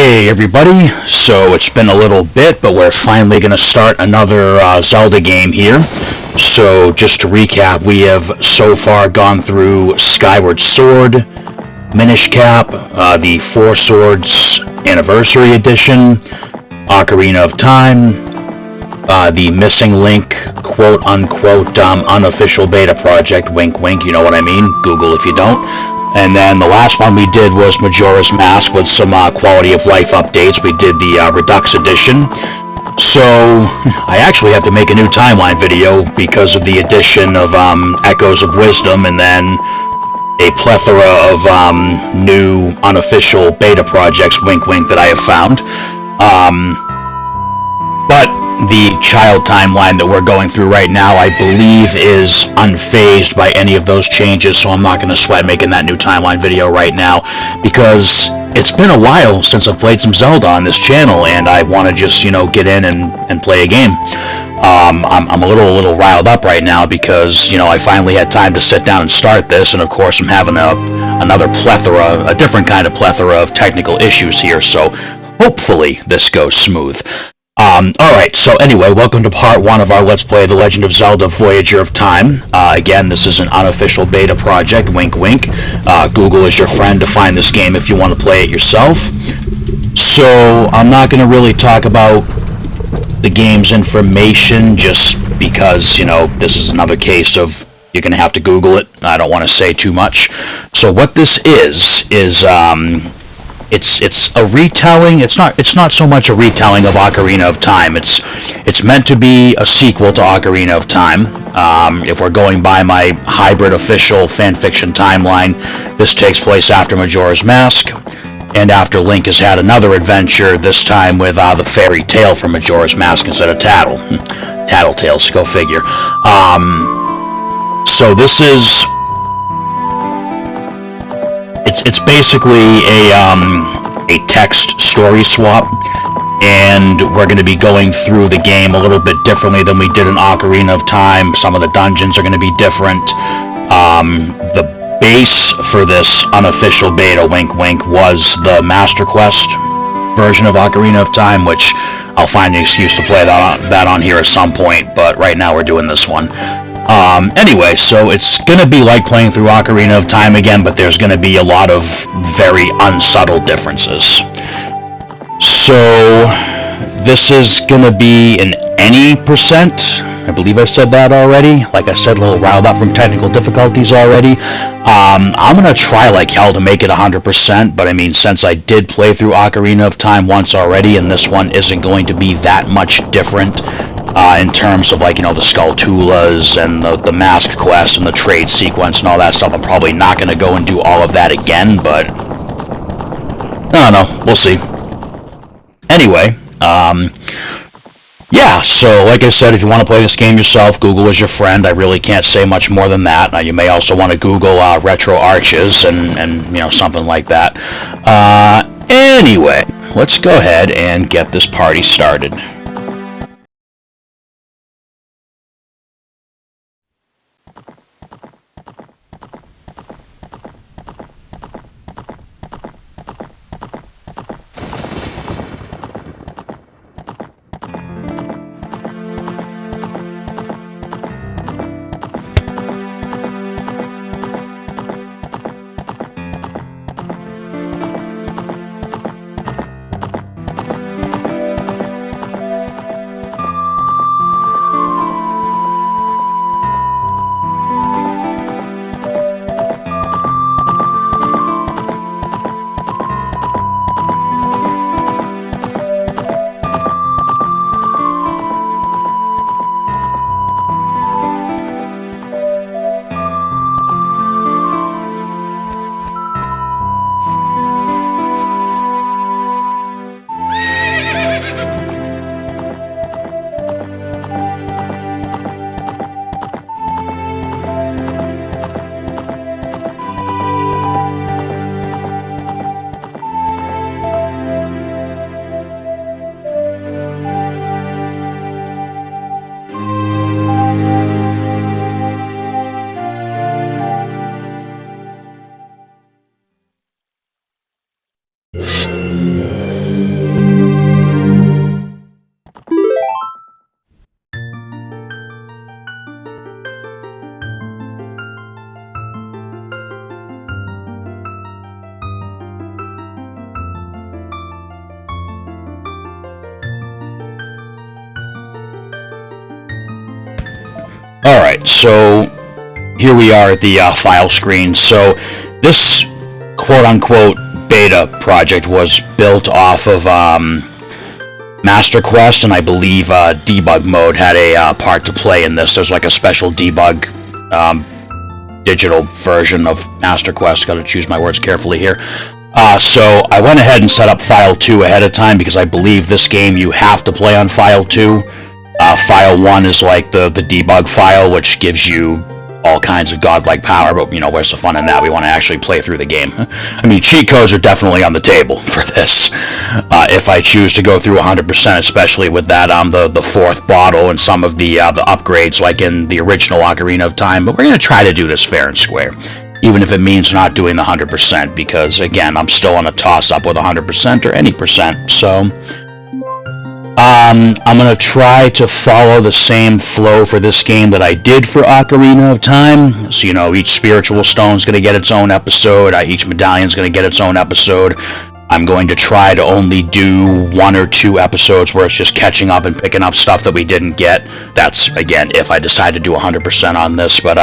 Hey everybody, so it's been a little bit, but we're finally going to start another Zelda game here. So just to recap, we have so far gone through Skyward Sword, Minish Cap, the Four Swords Anniversary Edition, Ocarina of Time, the Missing Link quote-unquote unofficial beta project, wink wink, you know what I mean, Google if you don't. And then the last one we did was Majora's Mask with some quality of life updates. We did the Redux edition. So I actually have to make a new timeline video because of the addition of Echoes of Wisdom and then a plethora of new unofficial beta projects, wink wink, that I have found. But the child timeline that we're going through right now, I believe, is unfazed by any of those changes, so I'm not going to sweat making that new timeline video right now, because it's been a while since I've played some Zelda on this channel, and I want to just, get in and play a game. I'm a little riled up right now because, I finally had time to sit down and start this, and of course I'm having a different kind of plethora of technical issues here, so hopefully this goes smooth. Alright, so anyway, welcome to part 1 of our Let's Play The Legend of Zelda Voyager of Time. Again, this is an unofficial beta project, wink wink. Google is your friend to find this game if you want to play it yourself. So, I'm not going to really talk about the game's information, just because, this is another case of you're going to have to Google it. I don't want to say too much. So what this is it's a retelling. It's not so much a retelling of Ocarina of Time. It's meant to be a sequel to Ocarina of Time. If we're going by my hybrid official fanfiction timeline, this takes place after Majora's Mask, and after Link has had another adventure, this time with the fairy tale from Majora's Mask instead of Tattle. Tattletales, go figure. So this is... It's basically a text story swap, and we're going to be going through the game a little bit differently than we did in Ocarina of Time. Some of the dungeons are going to be different. The base for this unofficial beta, wink wink, was the Master Quest version of Ocarina of Time, which I'll find an excuse to play that on here at some point, but right now we're doing this one. Anyway, so it's gonna be like playing through Ocarina of Time again, but there's gonna be a lot of very unsubtle differences. So, this is gonna be an any percent. I believe I said that already. Like I said, a little riled up from technical difficulties already. I'm gonna try like hell to make it 100%, but I mean, since I did play through Ocarina of Time once already, and this one isn't going to be that much different, in terms of, like, the Skulltulas and the Mask Quest and the trade sequence and all that stuff. I'm probably not going to go and do all of that again, but I don't know. We'll see. Anyway, yeah, so like I said, if you want to play this game yourself, Google is your friend. I really can't say much more than that. Now, you may also want to Google retro arches and something like that. Anyway, let's go ahead and get this party started. Alright, so here we are at the file screen. So this quote-unquote beta project was built off of Master Quest, and I believe debug mode had a part to play in this. There's like a special debug digital version of Master Quest. Got to choose my words carefully here. So I went ahead and set up File 2 ahead of time because I believe this game you have to play on File 2. File 1 is like the debug file, which gives you all kinds of godlike power, but, you know, where's the fun in that? We want to actually play through the game. I mean, cheat codes are definitely on the table for this. If I choose to go through 100%, especially with that, the fourth bottle and some of the upgrades, like in the original Ocarina of Time, but we're going to try to do this fair and square. Even if it means not doing the 100%, because, again, I'm still on a toss-up with 100% or any percent, so I'm going to try to follow the same flow for this game that I did for Ocarina of Time. So, you know, each spiritual stone is going to get its own episode, each medallion is going to get its own episode. I'm going to try to only do 1 or 2 episodes where it's just catching up and picking up stuff that we didn't get. That's, again, if I decide to do 100% on this, but,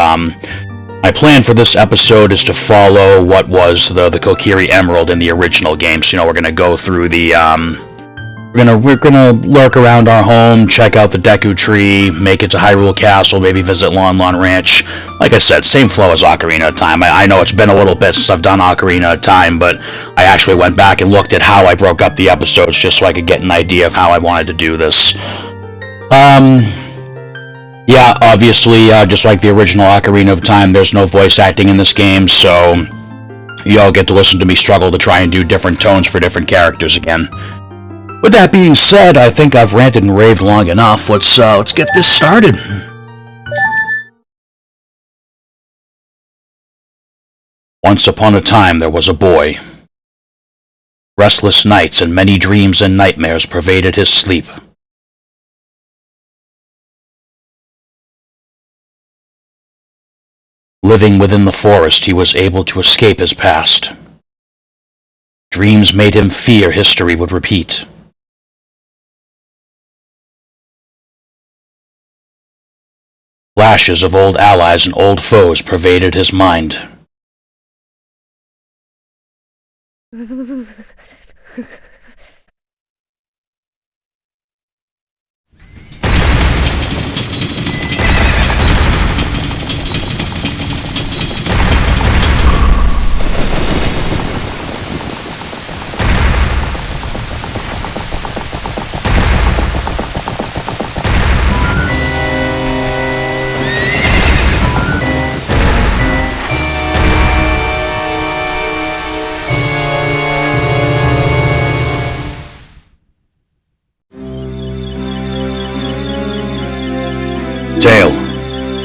my plan for this episode is to follow what was the Kokiri Emerald in the original game. So, you know, we're going to go through the, we're gonna lurk around our home, check out the Deku Tree, make it to Hyrule Castle, maybe visit Lon Lon Ranch. Like I said, same flow as Ocarina of Time. I know it's been a little bit since I've done Ocarina of Time, but I actually went back and looked at how I broke up the episodes just so I could get an idea of how I wanted to do this. Yeah, obviously, just like the original Ocarina of Time, there's no voice acting in this game, so you all get to listen to me struggle to try and do different tones for different characters again. With that being said, I think I've ranted and raved long enough. Let's get this started. Once upon a time there was a boy. Restless nights and many dreams and nightmares pervaded his sleep. Living within the forest, he was able to escape his past. Dreams made him fear history would repeat. Flashes of old allies and old foes pervaded his mind.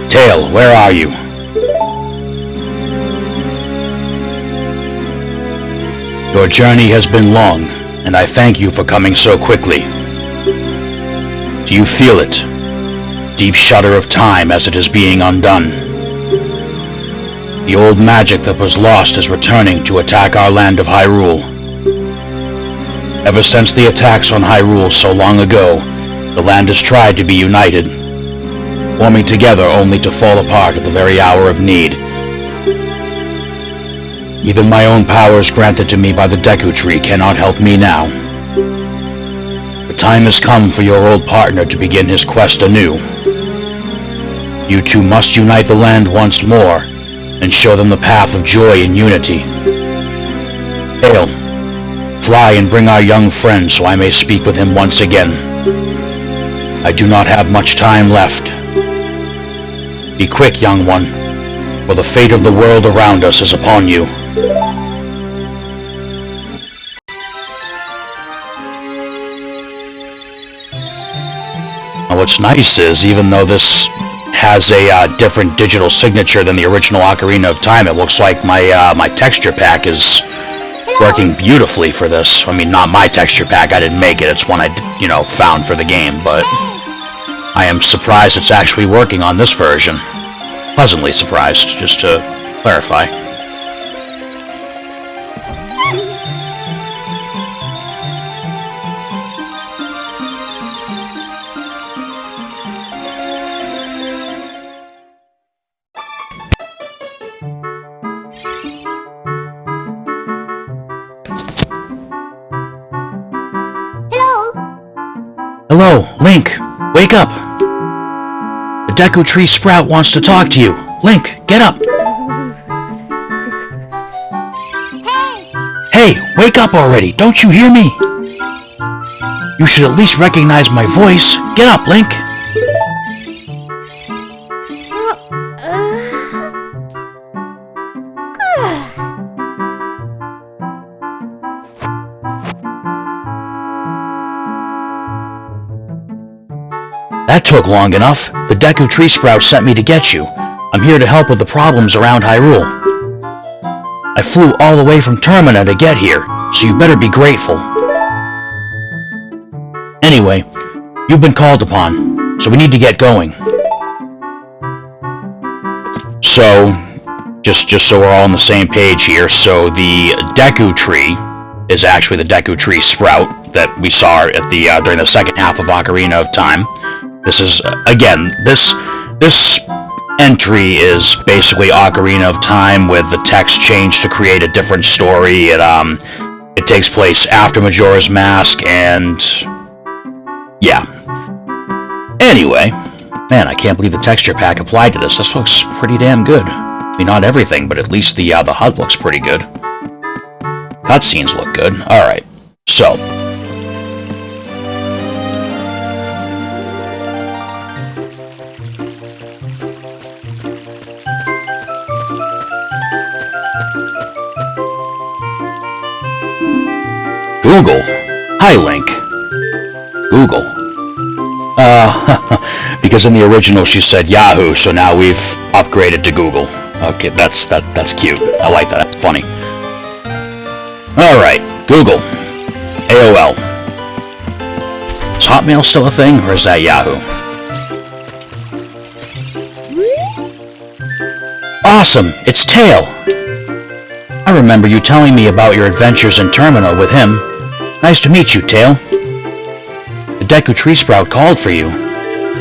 Tail, where are you? Your journey has been long, and I thank you for coming so quickly. Do you feel it? Deep shudder of time as it is being undone. The old magic that was lost is returning to attack our land of Hyrule. Ever since the attacks on Hyrule so long ago, the land has tried to be united, forming together only to fall apart at the very hour of need. Even my own powers granted to me by the Deku Tree cannot help me now. The time has come for your old partner to begin his quest anew. You two must unite the land once more and show them the path of joy and unity. Hail, fly and bring our young friend so I may speak with him once again. I do not have much time left. Be quick, young one, for the fate of the world around us is upon you. Now what's nice is, even though this has a different digital signature than the original Ocarina of Time, it looks like my texture pack is working beautifully for this. I mean, not my texture pack, I didn't make it, it's one I, you know, found for the game, but I am surprised it's actually working on this version. Pleasantly surprised, just to clarify. Link, wake up! The Deku Tree Sprout wants to talk to you. Link, get up! Hey, wake up already! Don't you hear me? You should at least recognize my voice. Get up, Link! That took long enough. The Deku Tree Sprout sent me to get you. I'm here to help with the problems around Hyrule. I flew all the way from Termina to get here, so you better be grateful. Anyway, you've been called upon, so we need to get going. So, just so we're all on the same page here, so the Deku Tree is actually the Deku Tree Sprout that we saw at the during the second half of Ocarina of Time. This is, again, this entry is basically Ocarina of Time with the text changed to create a different story. It takes place after Majora's Mask, and yeah. Anyway, man, I can't believe the texture pack applied to this. This looks pretty damn good. I mean, not everything, but at least the HUD looks pretty good. Cutscenes look good. Alright, so Google. Hi, Link. Google. Because in the original she said Yahoo, so now we've upgraded to Google. Okay, that's cute. I like that. That's funny. Alright, Google. AOL. Is Hotmail still a thing, or is that Yahoo? Awesome! It's Tail! I remember you telling me about your adventures in Termina with him. Nice to meet you, Tail. The Deku Tree Sprout called for you.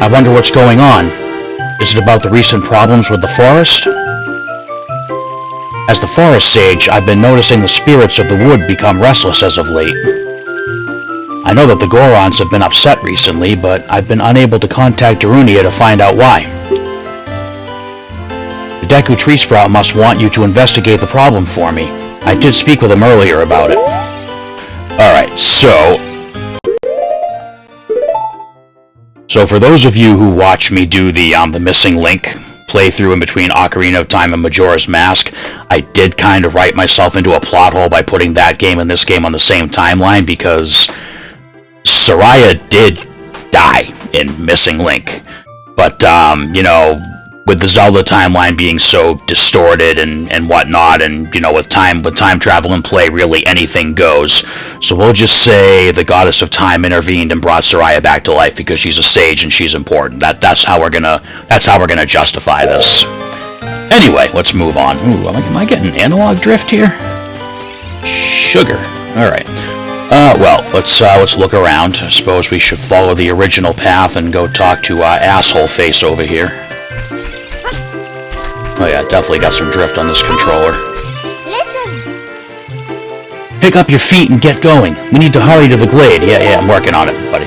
I wonder what's going on. Is it about the recent problems with the forest? As the Forest Sage, I've been noticing the spirits of the wood become restless as of late. I know that the Gorons have been upset recently, but I've been unable to contact Darunia to find out why. The Deku Tree Sprout must want you to investigate the problem for me. I did speak with him earlier about it. Alright, so for those of you who watch me do the Missing Link playthrough in between Ocarina of Time and Majora's Mask, I did kind of write myself into a plot hole by putting that game and this game on the same timeline, because Soraya did die in Missing Link. But, you know, with the Zelda timeline being so distorted and whatnot, and, you know, with time travel in play, really anything goes. So we'll just say the Goddess of Time intervened and brought Soraya back to life because she's a sage and she's important. That's how we're gonna justify this. Anyway, let's move on. Ooh, am I getting analog drift here? Sugar. All right. Well, let's look around. I suppose we should follow the original path and go talk to asshole face over here. Oh yeah, definitely got some drift on this controller. Listen. Pick up your feet and get going. We need to hurry to the glade. Yeah, I'm working on it, buddy.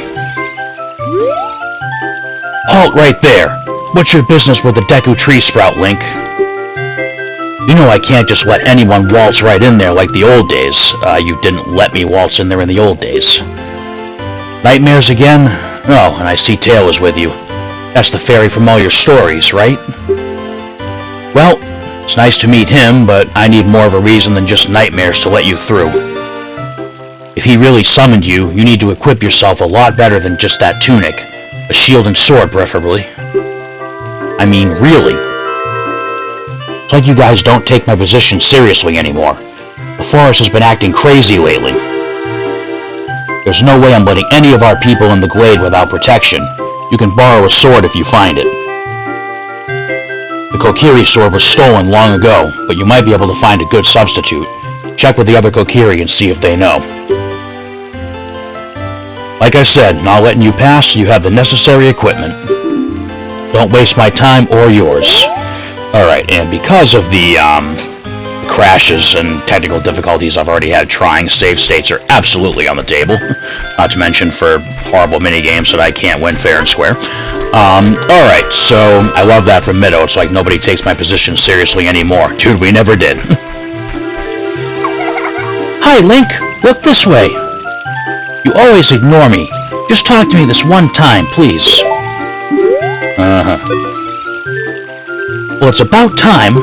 Halt right there. What's your business with the Deku Tree Sprout, Link? You know I can't just let anyone waltz right in there like the old days. You didn't let me waltz in there in the old days. Nightmares again? Oh, and I see Tail is with you. That's the fairy from all your stories, right? Well, it's nice to meet him, but I need more of a reason than just nightmares to let you through. If he really summoned you, you need to equip yourself a lot better than just that tunic. A shield and sword, preferably. I mean, really. It's like you guys don't take my position seriously anymore. The forest has been acting crazy lately. There's no way I'm letting any of our people in the glade without protection. You can borrow a sword if you find it. The Kokiri sword was stolen long ago, but you might be able to find a good substitute. Check with the other Kokiri and see if they know. Like I said, not letting you pass so you have the necessary equipment. Don't waste my time or yours. Alright, and because of the crashes and technical difficulties I've already had trying, save states are absolutely on the table. Not to mention for horrible minigames that I can't win fair and square. Alright, so I love that from Mido. It's like nobody takes my position seriously anymore. Dude, we never did. Hi, Link! Look this way! You always ignore me. Just talk to me this one time, please. Well, it's about time.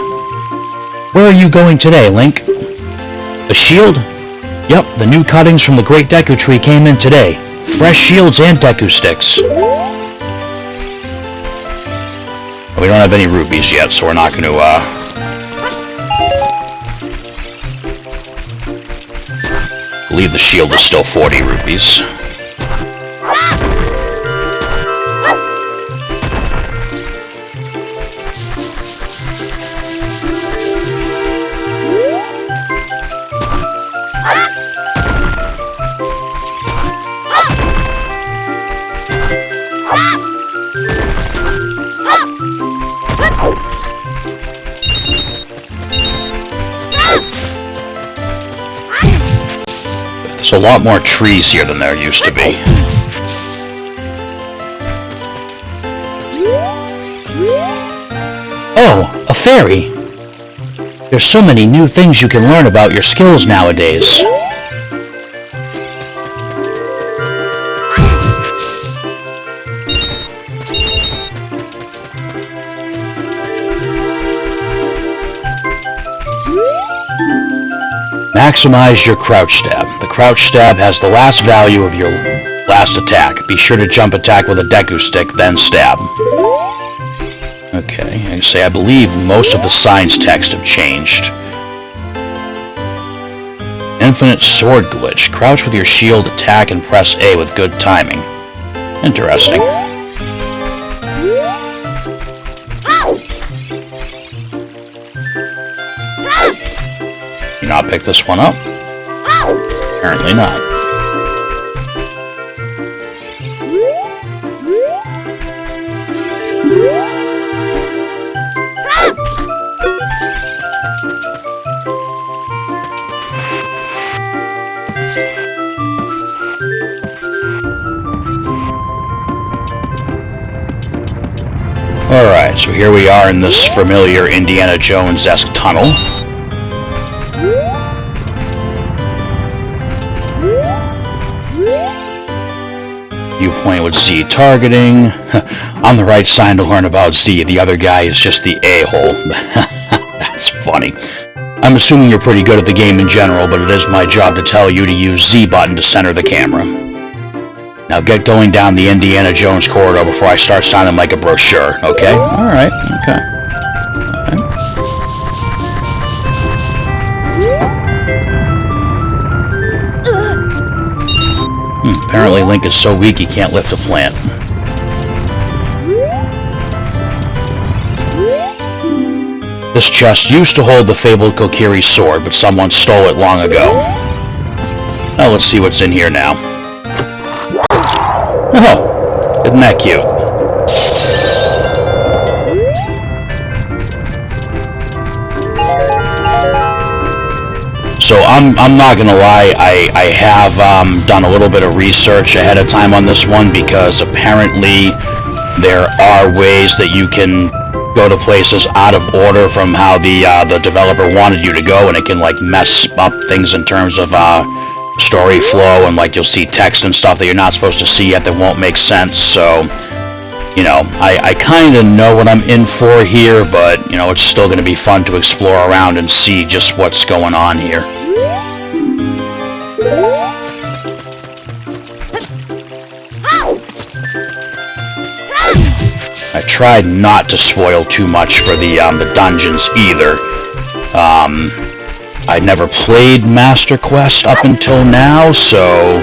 Where are you going today, Link? The shield? Yep, the new cuttings from the Great Deku Tree came in today. Fresh shields and Deku sticks. We don't have any rupees yet, so we're not going to, I believe the shield is still 40 rupees. There's a lot more trees here than there used to be. Oh, a fairy! There's so many new things you can learn about your skills nowadays. Maximize your crouch stab. The crouch stab has the last value of your last attack. Be sure to jump attack with a Deku stick, then stab. Okay, I say I believe most of the signs text have changed. Infinite sword glitch. Crouch with your shield, attack, and press A with good timing. Interesting. You not pick this one up? Apparently not. Alright, so here we are in this familiar Indiana Jones-esque tunnel. Viewpoint with Z targeting. I'm the right sign to learn about Z. The other guy is just the a-hole. That's funny. I'm assuming you're pretty good at the game in general, but it is my job to tell you to use Z button to center the camera. Now get going down the Indiana Jones corridor before I start sounding like a brochure, okay? Alright, okay. Apparently Link is so weak he can't lift a plant. This chest used to hold the fabled Kokiri sword, but someone stole it long ago. Now let's see what's in here now. Oh, isn't that cute? So I'm not gonna lie, I have done a little bit of research ahead of time on this one, because apparently there are ways that you can go to places out of order from how the developer wanted you to go, and it can like mess up things in terms of story flow, and like you'll see text and stuff that you're not supposed to see yet that won't make sense. So, you know, I kind of know what I'm in for here, but, you know, it's still going to be fun to explore around and see just what's going on here. I tried not to spoil too much for the dungeons either. I'd never played Master Quest up until now, so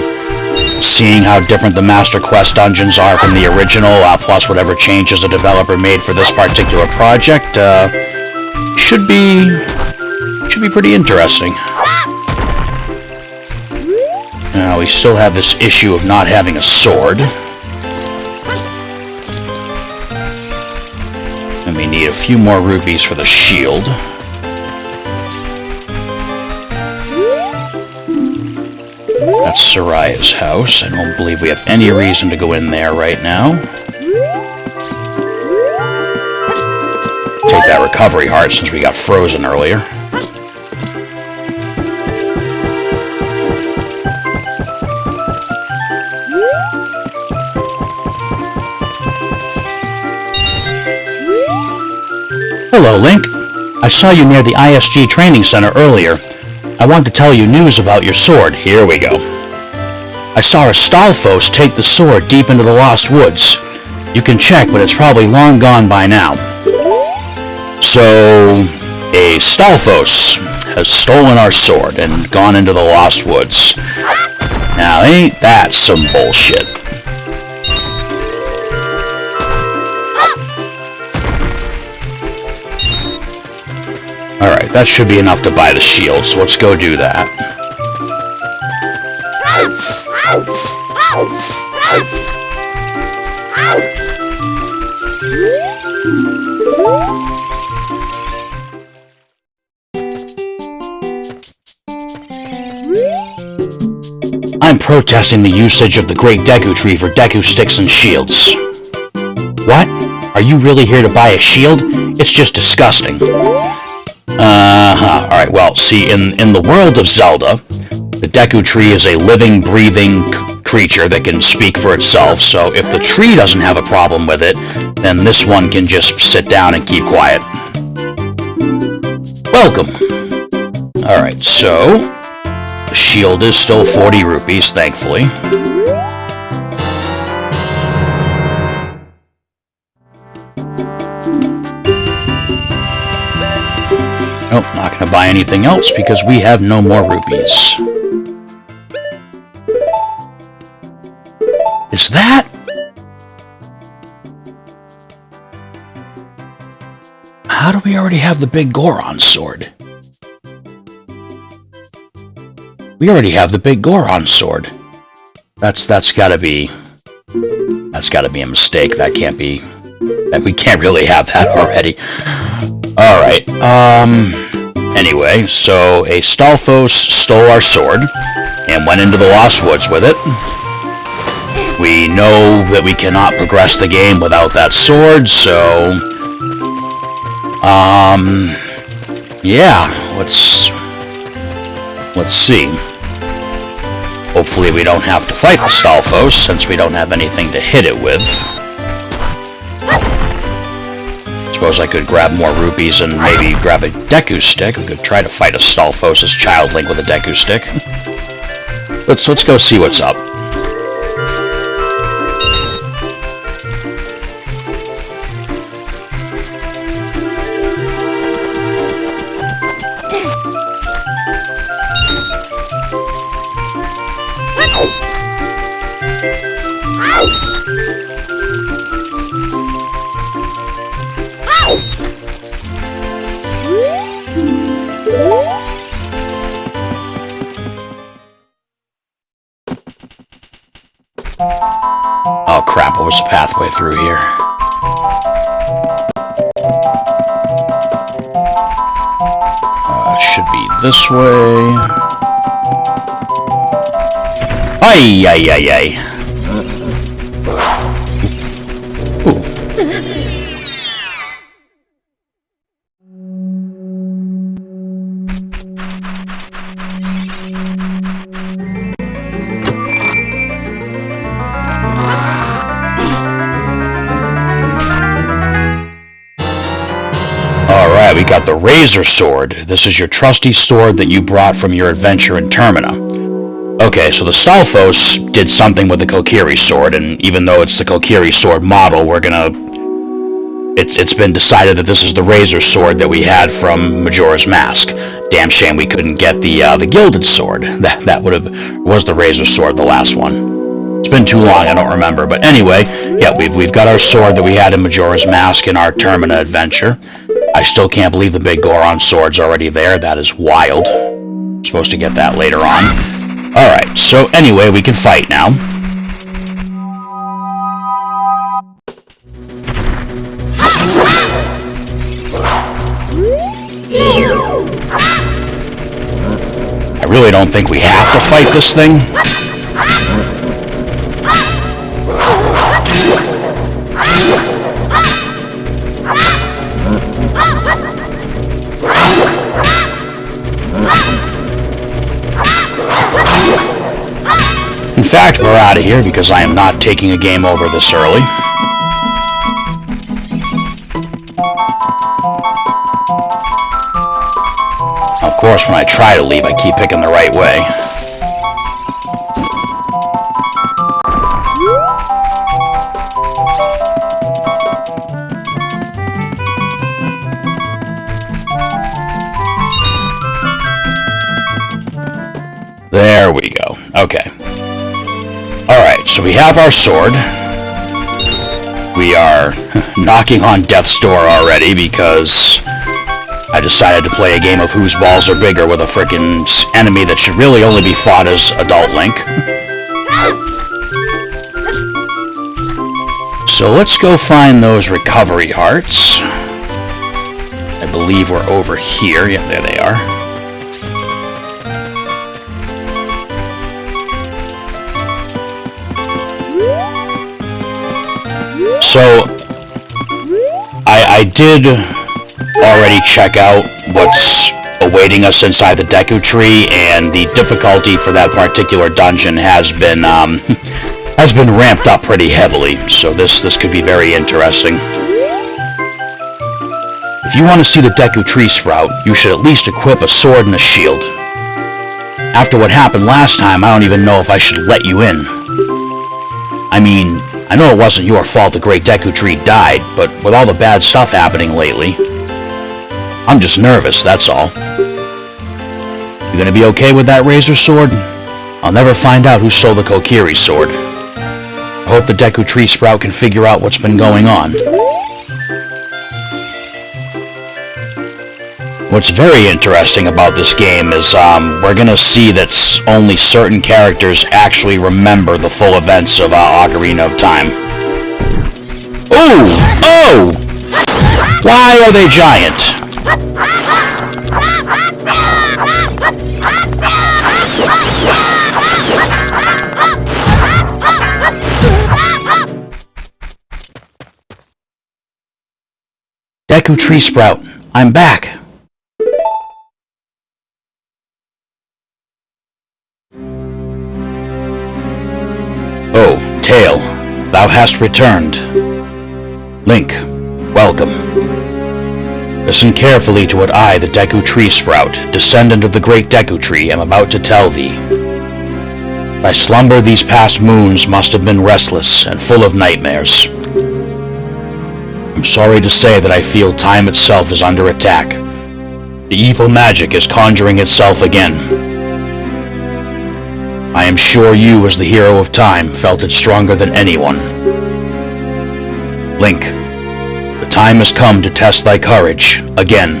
seeing how different the Master Quest dungeons are from the original, plus whatever changes the developer made for this particular project, should be pretty interesting. Now, we still have this issue of not having a sword. And we need a few more rupees for the shield. That's Soraya's house. I don't believe we have any reason to go in there right now. Take that recovery heart since we got frozen earlier. Hello, Link. I saw you near the ISG training center earlier. I want to tell you news about your sword. Here we go. I saw a Stalfos take the sword deep into the Lost Woods. You can check, but it's probably long gone by now. So, a Stalfos has stolen our sword and gone into the Lost Woods. Now, ain't that some bullshit? Alright, that should be enough to buy the shield, so let's go do that. I'm protesting the usage of the Great Deku Tree for Deku Sticks and shields. What? Are you really here to buy a shield? It's just disgusting. Alright, well, see, in the world of Zelda, the Deku Tree is a living, breathing creature that can speak for itself, so if the tree doesn't have a problem with it, then this one can just sit down and keep quiet. Welcome! Alright, so the shield is still 40 rupees, thankfully. Nope, not gonna buy anything else because we have no more rupees. Is that? How do we already have the big Goron sword? We already have the big Goron sword. That's gotta be a mistake. That can't be. We can't really have that already. Alright, anyway, so a Stalfos stole our sword and went into the Lost Woods with it. We know that we cannot progress the game without that sword, so yeah, let's see. Hopefully we don't have to fight the Stalfos since we don't have anything to hit it with. Suppose I could grab more rupees and maybe grab a Deku Stick. We could try to fight a Stalfos' Child Link with a Deku Stick. Let's go see what's up. Oh crap, what was the pathway through here? Should be this way. Ay, ay, ay, ay. Alright, we got the Razor Sword. This is your trusty sword that you brought from your adventure in Termina. Okay, so the Stalfos did something with the Kokiri sword, and even though it's the Kokiri sword model, we're gonna... It's been decided that this is the Razor Sword that we had from Majora's Mask. Damn shame we couldn't get the Gilded Sword. That was the Razor Sword, the last one. It's been too long, I don't remember. But anyway, yeah, we've got our sword that we had in Majora's Mask in our Termina adventure. I still can't believe the big Goron sword's already there. That is wild. I'm supposed to get that later on. Alright, so anyway, we can fight now. I really don't think we have to fight this thing. In fact, we're out of here because I am not taking a game over this early. Of course, when I try to leave, I keep picking the right way. There we go. Okay. Alright, so we have our sword. We are knocking on death's door already because I decided to play a game of whose balls are bigger with a frickin' enemy that should really only be fought as Adult Link. So let's go find those recovery hearts. I believe we're over here. Yeah, there they are. So, I did already check out what's awaiting us inside the Deku Tree, and the difficulty for that particular dungeon has been ramped up pretty heavily, so this could be very interesting. If you want to see the Deku Tree sprout, you should at least equip a sword and a shield. After what happened last time, I don't even know if I should let you in. I mean, I know it wasn't your fault the Great Deku Tree died, but with all the bad stuff happening lately, I'm just nervous, that's all. You gonna be okay with that razor sword? I'll never find out who stole the Kokiri sword. I hope the Deku Tree Sprout can figure out what's been going on. What's very interesting about this game is we're gonna see that only certain characters actually remember the full events of Ocarina of Time. Ooh! Oh! Why are they giant? Deku Tree Sprout, I'm back! Oh, Tail, thou hast returned. Link, welcome. Listen carefully to what I, the Deku Tree Sprout, descendant of the Great Deku Tree, am about to tell thee. Thy slumber these past moons must have been restless and full of nightmares. I'm sorry to say that I feel time itself is under attack. The evil magic is conjuring itself again. I am sure you, as the hero of time, felt it stronger than anyone. Link, the time has come to test thy courage, again.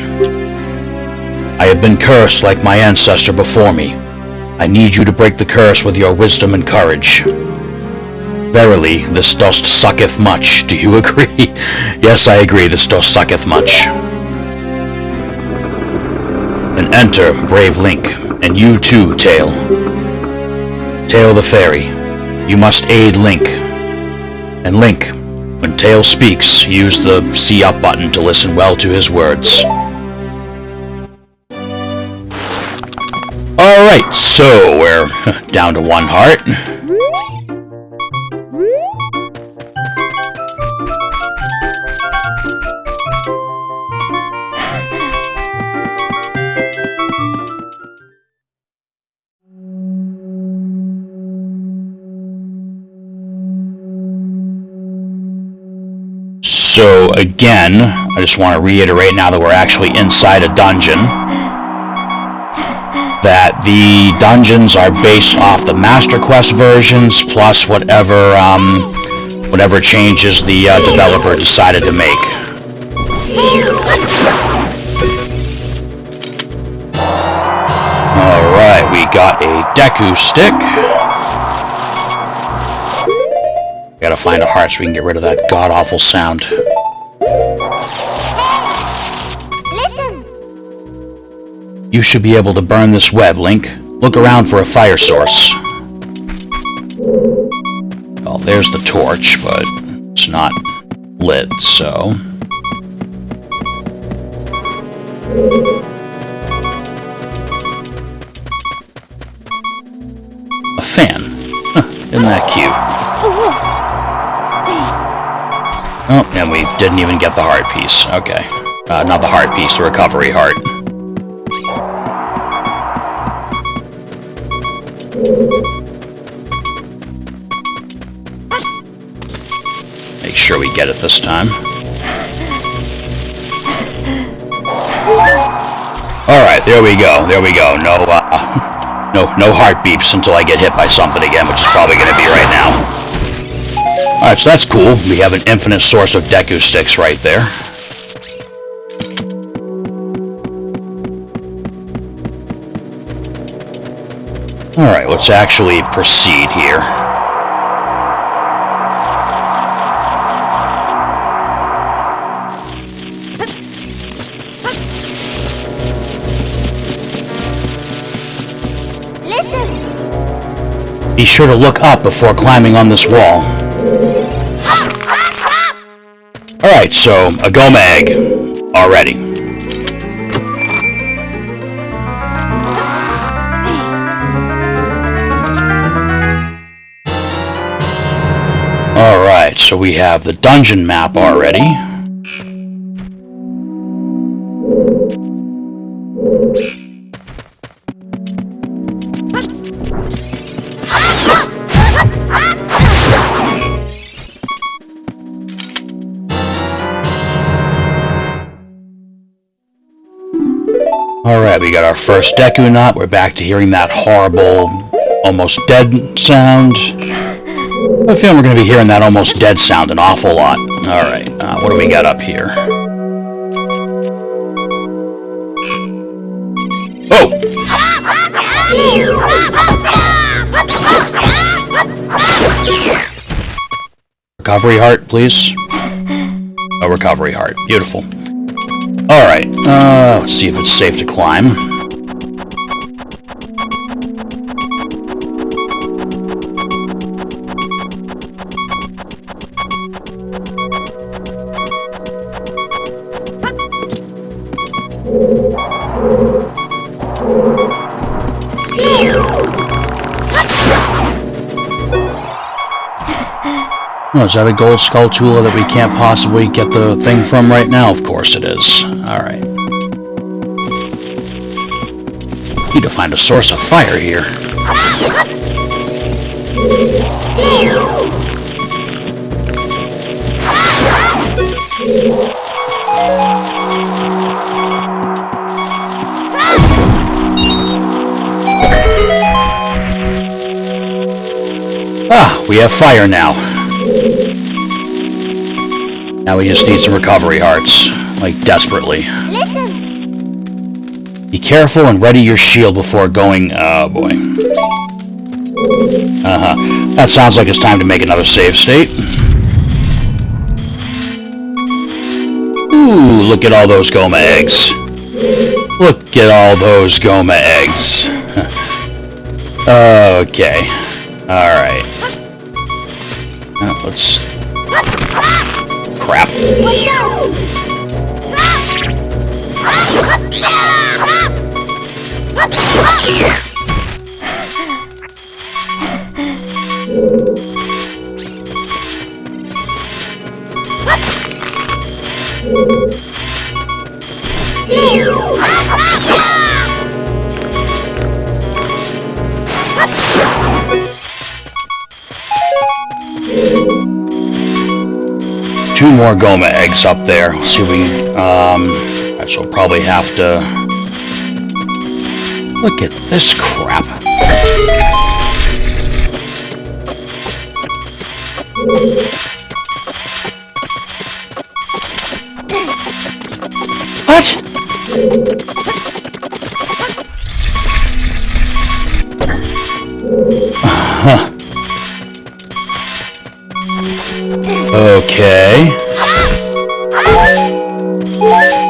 I have been cursed like my ancestor before me. I need you to break the curse with your wisdom and courage. Verily, this dost sucketh much. Do you agree? Yes, I agree, this dost sucketh much. Then enter, brave Link, and you too, Tail. Tail the Fairy, you must aid Link. And Link, when Tail speaks, use the See Up button to listen well to his words. Alright, so we're down to one heart. So again, I just want to reiterate now that we're actually inside a dungeon, that the dungeons are based off the Master Quest versions plus whatever changes the developer decided to make. Alright, we got a Deku stick. Gotta find a heart so we can get rid of that god-awful sound. Listen! You should be able to burn this web, Link. Look around for a fire source. Well, there's the torch, but it's not lit, so... A fan. Huh. that cute? Oh, and we didn't even get the heart piece. Okay. Not the heart piece, the recovery heart. Make sure we get it this time. Alright, there we go. There we go. No heart beeps until I get hit by something again, which is probably going to be right now. Alright, so that's cool. We have an infinite source of Deku sticks right there. Alright, let's actually proceed here. Be sure to look up before climbing on this wall. Alright, so a Gohma egg already. Alright, so we have the dungeon map already. Alright, we got our first Deku knot. We're back to hearing that horrible, almost dead sound. I feel we're going to be hearing that almost dead sound an awful lot. Alright, what do we got up here? Oh! Recovery heart, please. A recovery heart. Beautiful. Alright, let's see if it's safe to climb. Oh, is that a gold skull Tula that we can't possibly get the thing from right now? Of course it is. Alright. Need to find a source of fire here. Ah, we have fire now. Now we just need some recovery hearts, like desperately. Be careful and ready your shield before going... Oh boy. That sounds like it's time to make another save state. Ooh, look at all those Gohma eggs. Look at all those Gohma eggs. Okay. Alright. Let's... Crap. Two more Gohma eggs up there. Let's see if we can, so we'll probably have to... Look at this crap. What? Okay.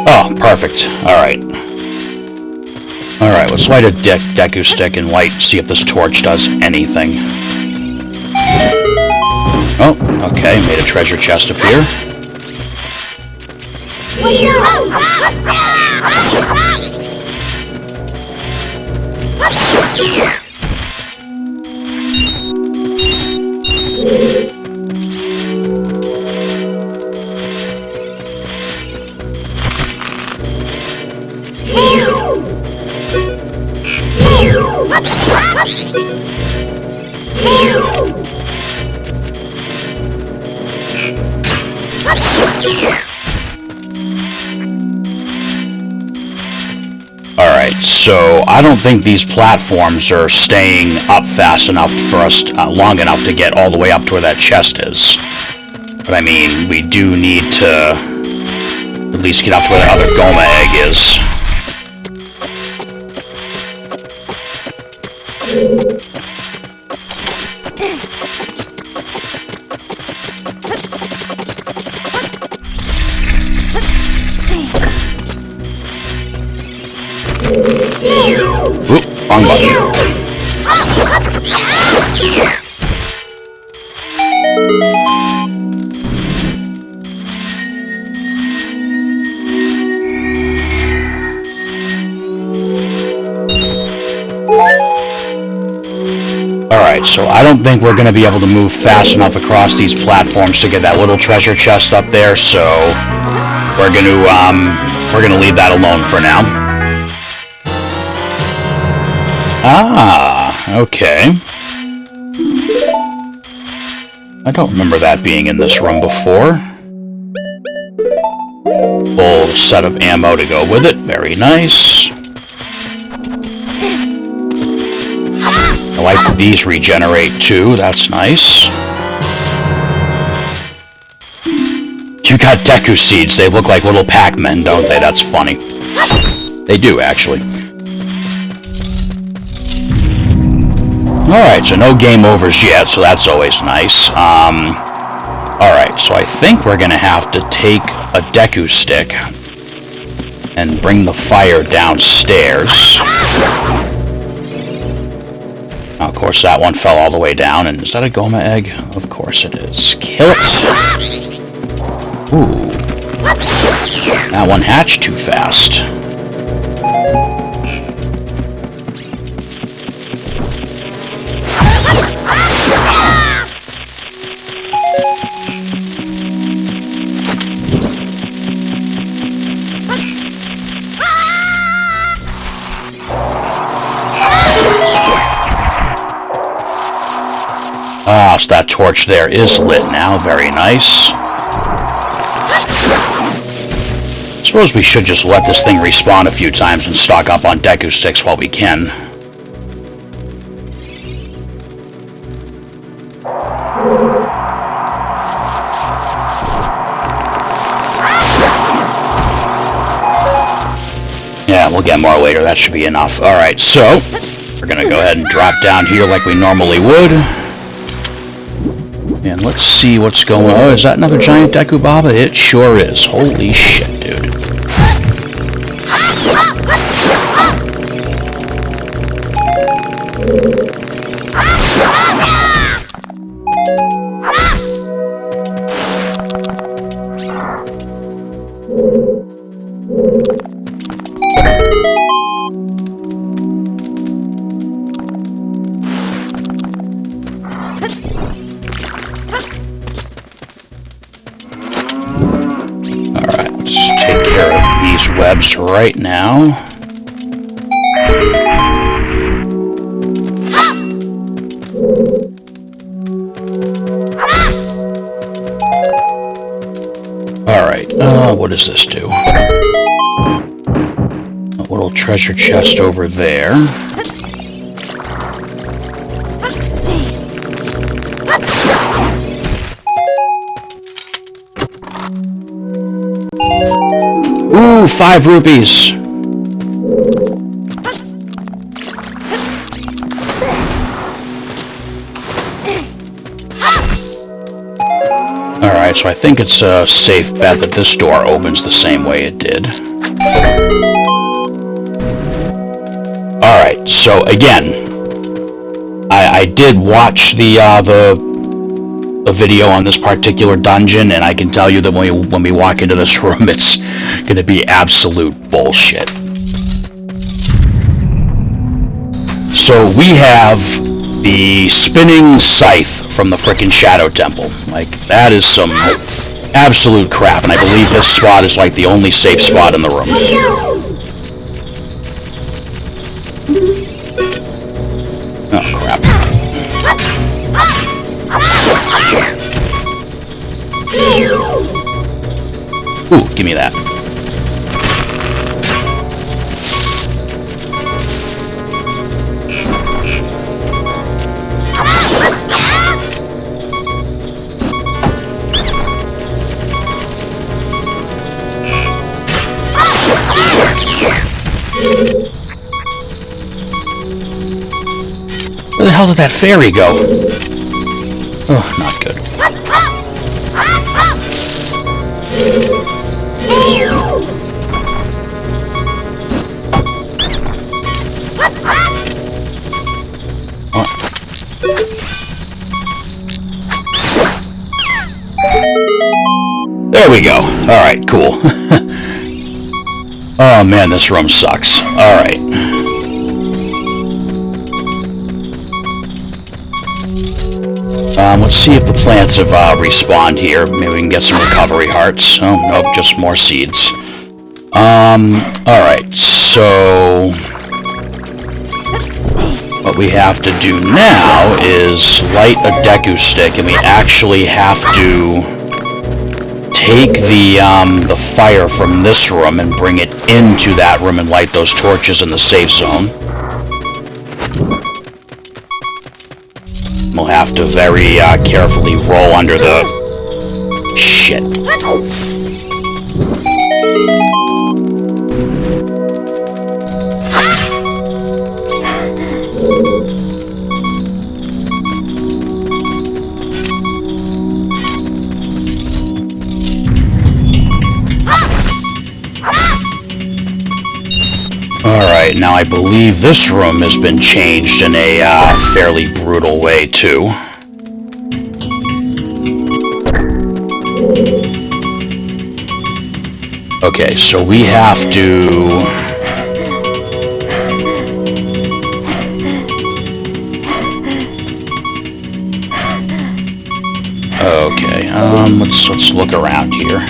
Oh, perfect. Alright. Alright, let's light a Deku stick and see if this torch does anything. Oh, okay, made a treasure chest appear. Alright, so I don't think these platforms are staying up fast enough for us, long enough to get all the way up to where that chest is. But I mean, we do need to at least get up to where the other Gohma egg is. Oop, wrong button. Alright, so I don't think we're going to be able to move fast enough across these platforms to get that little treasure chest up there, so we're going to leave that alone for now. Ah, okay. I don't remember that being in this room before. Full set of ammo to go with it, very nice. I like that these regenerate too, that's nice. You got Deku seeds, they look like little Pac-Men, don't they? That's funny. They do, actually. Alright, so no game overs yet, so that's always nice. Alright, so I think we're gonna have to take a Deku stick and bring the fire downstairs. Now, of course, that one fell all the way down, and is that a Gohma egg? Of course it is. Kill it! Ooh. That one hatched too fast. Ah, so that torch there is lit now. Very nice. Suppose we should just let this thing respawn a few times and stock up on Deku sticks while we can. Yeah, we'll get more later. That should be enough. Alright, so we're gonna go ahead and drop down here like we normally would. And let's see what's going on. Oh, is that another giant Deku Baba? It sure is. Holy shit, dude. Webs right now. Alright, what does this do? A little treasure chest over there. Ooh, 5 rupees! Alright, so I think it's a safe bet that this door opens the same way it did. Alright, so again, I did watch the video on this particular dungeon, and I can tell you that when we walk into this room, it's going to be absolute bullshit. So we have the spinning scythe from the frickin' Shadow Temple. Like, that is some absolute crap, and I believe this spot is like the only safe spot in the room. give me that. Where the hell did that fairy go? Oh, not good. There we go. Alright, cool. Oh man, this room sucks. Alright. Let's see if the plants have respawned here. Maybe we can get some recovery hearts. Oh, nope, just more seeds. Alright, so... what we have to do now is light a Deku stick, and we actually have to take the fire from this room and bring it into that room and light those torches in the safe zone. We'll have to very carefully roll under the... shit. Alright, now I believe this room has been changed in a fairly brutal way, too. Okay, so we have to... okay, let's look around here.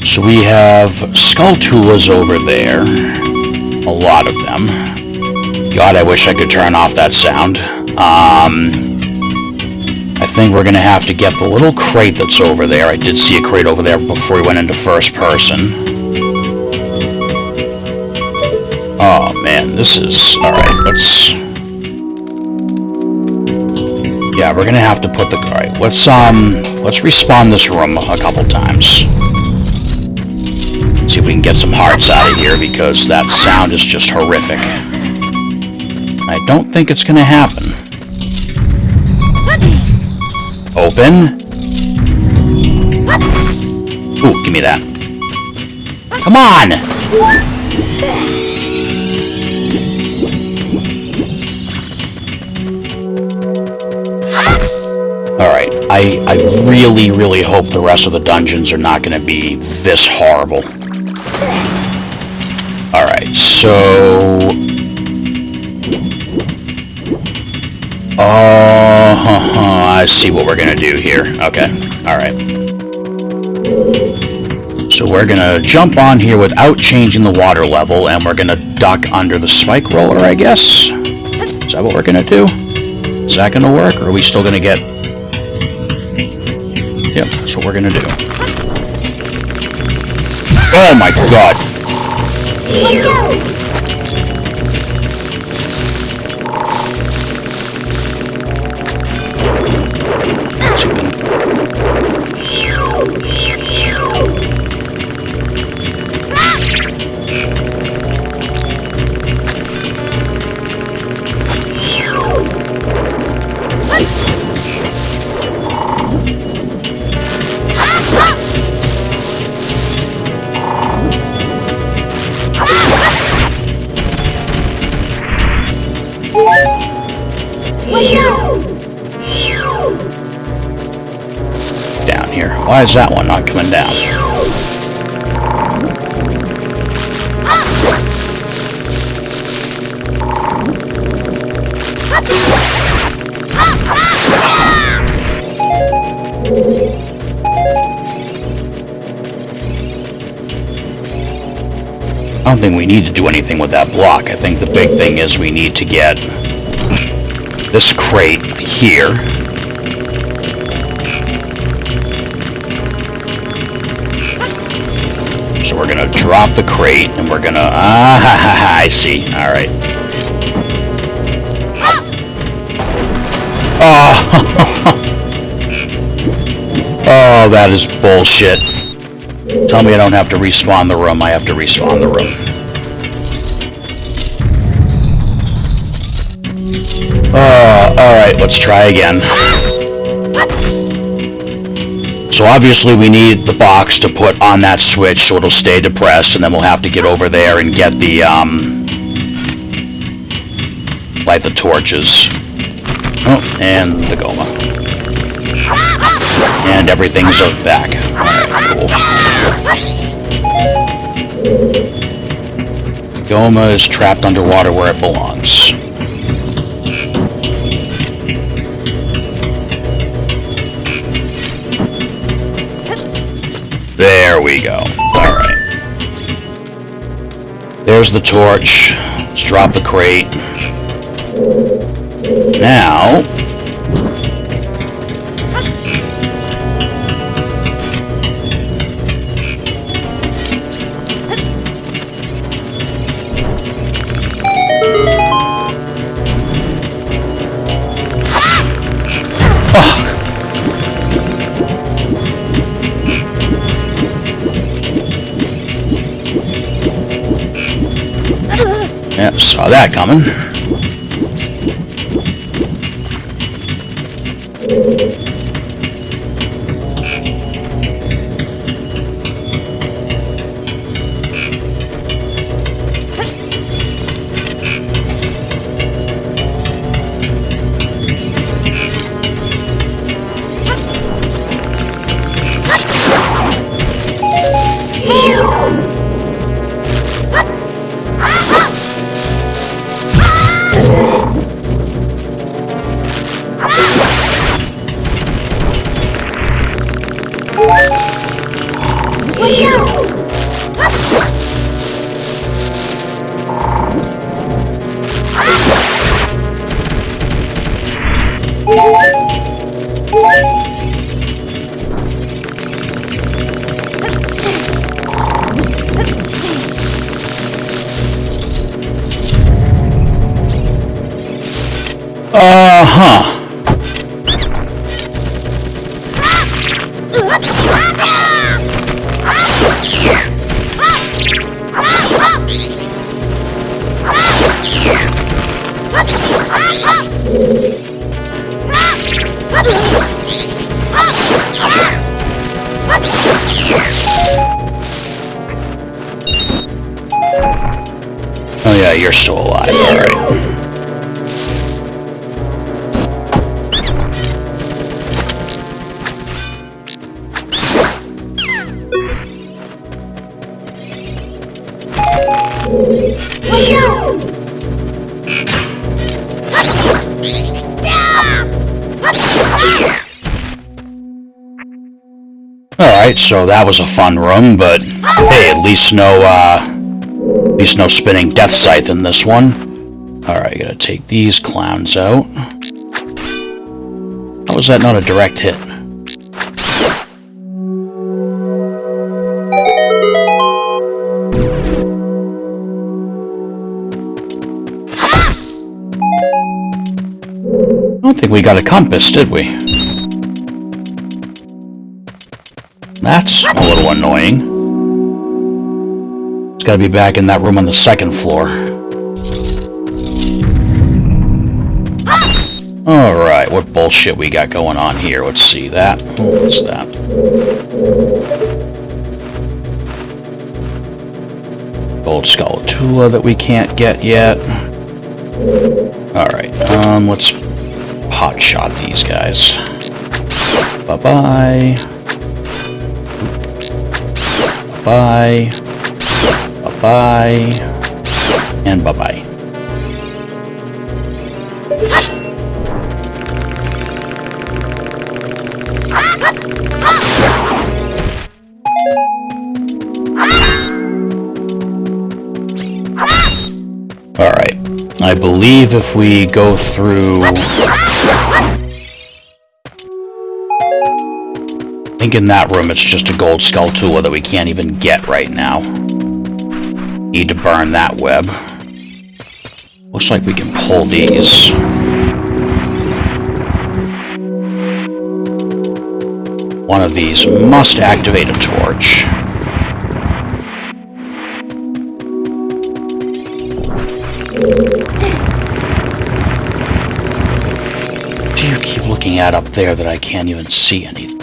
So we have Skulltulas over there. A lot of them. God, I wish I could turn off that sound. I think we're gonna have to get the little crate that's over there. I did see a crate over there before we went into first person. Oh man, this is... alright, let's... yeah, we're gonna have to put the... alright, let's respawn this room a couple times. See if we can get some hearts out of here, because that sound is just horrific. I don't think it's gonna happen. Open. Ooh, give me that. Come on! Alright, I really, really hope the rest of the dungeons are not gonna be this horrible. Alright, so... I see what we're gonna do here. Okay, alright. So we're gonna jump on here without changing the water level, and we're gonna duck under the spike roller, I guess? Is that what we're gonna do? Is that gonna work, or are we still gonna get... yep, that's what we're gonna do. Oh my god! Down here. Why is that one not coming down? I don't think we need to do anything with that block. I think the big thing is we need to get this crate here. drop the crate, and we're gonna... I see. Alright. Oh! Oh, that is bullshit. Tell me I don't have to respawn the room. I have to respawn the room. Alright, let's try again. So obviously we need the box to put on that switch so it'll stay depressed, and then we'll have to get over there and get the, light the torches. Oh, and the Gohma. And everything's back. Alright, cool. Gohma is trapped underwater where it belongs. There we go. Alright. There's the torch. Let's drop the crate. Now... Yep, saw that coming. Uh-huh. Oh yeah, you're still alive, alright. Alright, so that was a fun room, but hey, at least no spinning death scythe in this one. Alright, gotta take these clowns out. How was that not a direct hit? I don't think we got a compass, did we? That's a little annoying. It's gotta be back in that room on the second floor. Alright, what bullshit we got going on here? Let's see that. What's that? Gold Skulltula that we can't get yet. Alright, let's hotshot these guys. Bye-bye. Bye. Bye-bye. And bye-bye. Alright. I believe if we go through... I think in that room it's just a gold Skulltula that we can't even get right now. Need to burn that web. Looks like we can pull these. One of these must activate a torch. What do you keep looking at up there that I can't even see anything?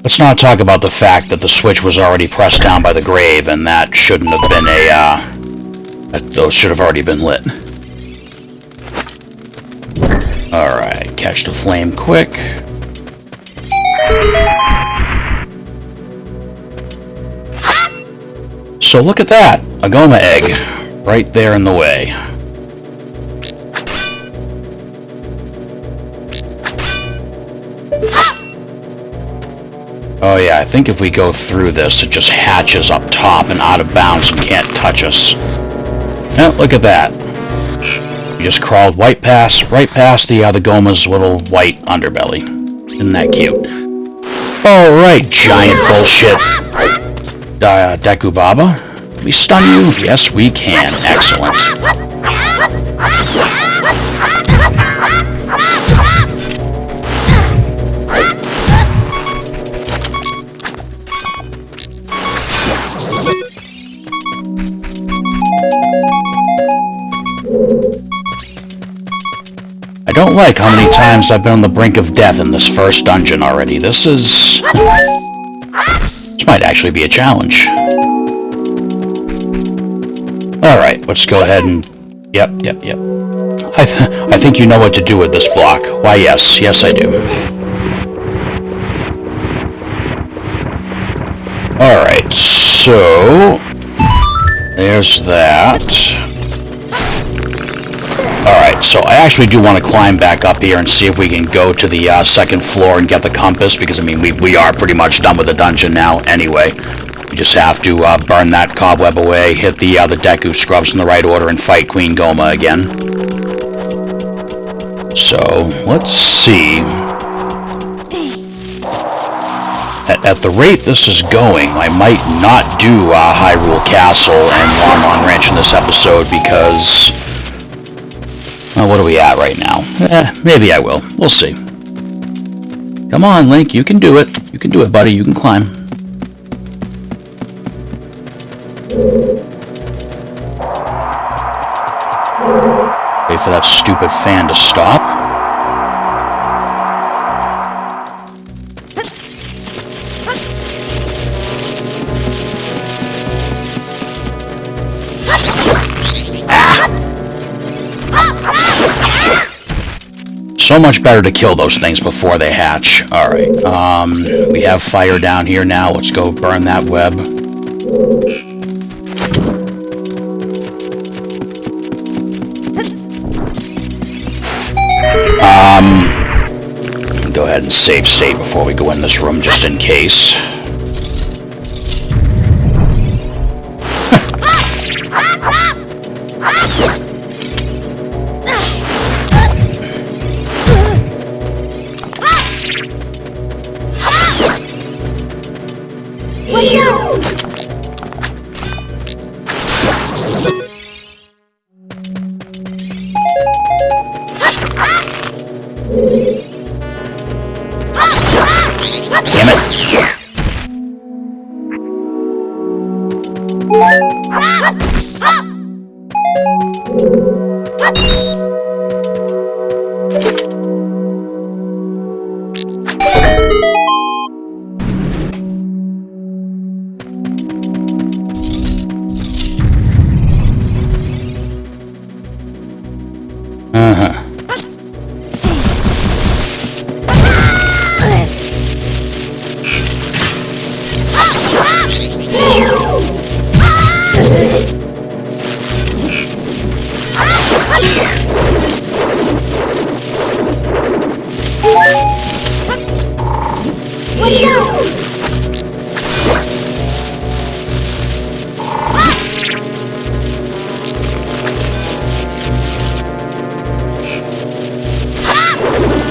Let's not talk about the fact that the switch was already pressed down by the grave, and that shouldn't have been those should have already been lit. Alright, catch the flame quick. So look at that! A Gohma egg. Right there in the way. Oh yeah, I think if we go through this, it just hatches up top and out of bounds and can't touch us. Oh, look at that. We just crawled right past the Gohma's little white underbelly. Isn't that cute? Alright, giant bullshit. Deku Baba. Can we stun you? Yes, we can. Excellent. I don't like how many times I've been on the brink of death in this first dungeon already. This might actually be a challenge. Alright, let's go ahead and... Yep. I think you know what to do with this block. Why, yes. Yes, I do. Alright, so... There's that. Alright, so I actually do want to climb back up here and see if we can go to the second floor and get the compass, because, I mean, we are pretty much done with the dungeon now anyway. We just have to burn that cobweb away, hit the Deku scrubs in the right order, and fight Queen Gohma again. So, let's see. At the rate this is going, I might not do Hyrule Castle and Lon Lon Ranch in this episode, because... Well, what are we at right now? Maybe I will. We'll see. Come on, Link, you can do it. You can do it, buddy. You can climb. Wait for that stupid fan to stop. So much better to kill those things before they hatch. Alright, we have fire down here now. Let's go burn that web. Go ahead and save state before we go in this room, just in case.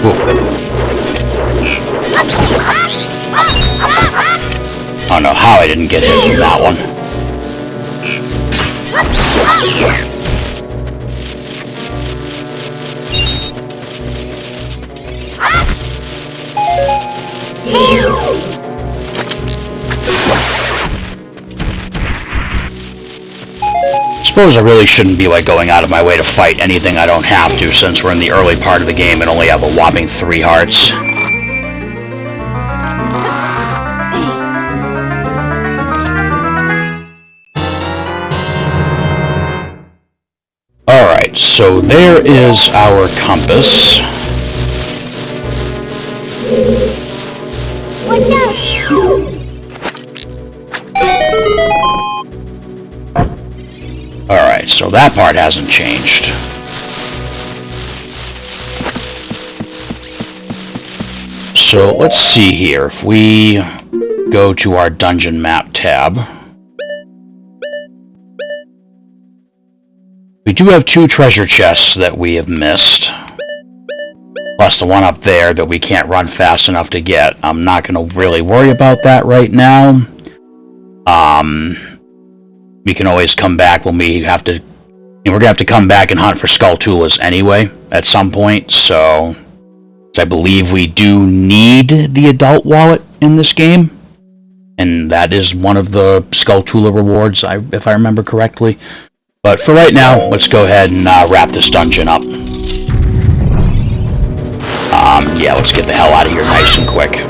I don't know how I didn't get hit from that one. Suppose I really shouldn't be like going out of my way to fight anything I don't have to, since we're in the early part of the game and only have a whopping 3 hearts. Alright, so there is our compass. Watch out! Alright, so that part hasn't changed. So let's see here. If we go to our dungeon map tab, we do have 2 treasure chests that we have missed. Plus the one up there that we can't run fast enough to get. I'm not going to really worry about that right now. We can always come back when we have to... we're going to have to come back and hunt for Skulltulas anyway, at some point, so... I believe we do need the adult wallet in this game. And that is one of the Skulltula rewards, if I remember correctly. But for right now, let's go ahead and wrap this dungeon up. Yeah, let's get the hell out of here nice and quick.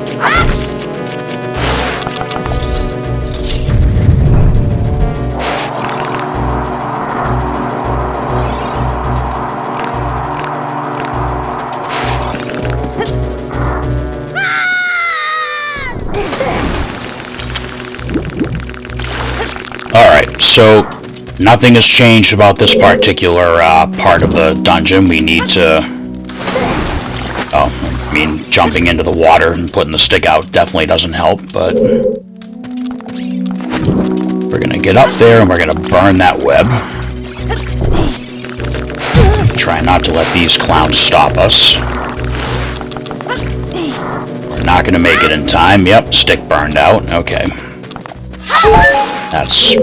Alright, so nothing has changed about this particular part of the dungeon. We need to... jumping into the water and putting the stick out definitely doesn't help, but... we're gonna get up there and we're gonna burn that web. Try not to let these clowns stop us. We're not gonna make it in time. Yep, stick burned out. Okay. That's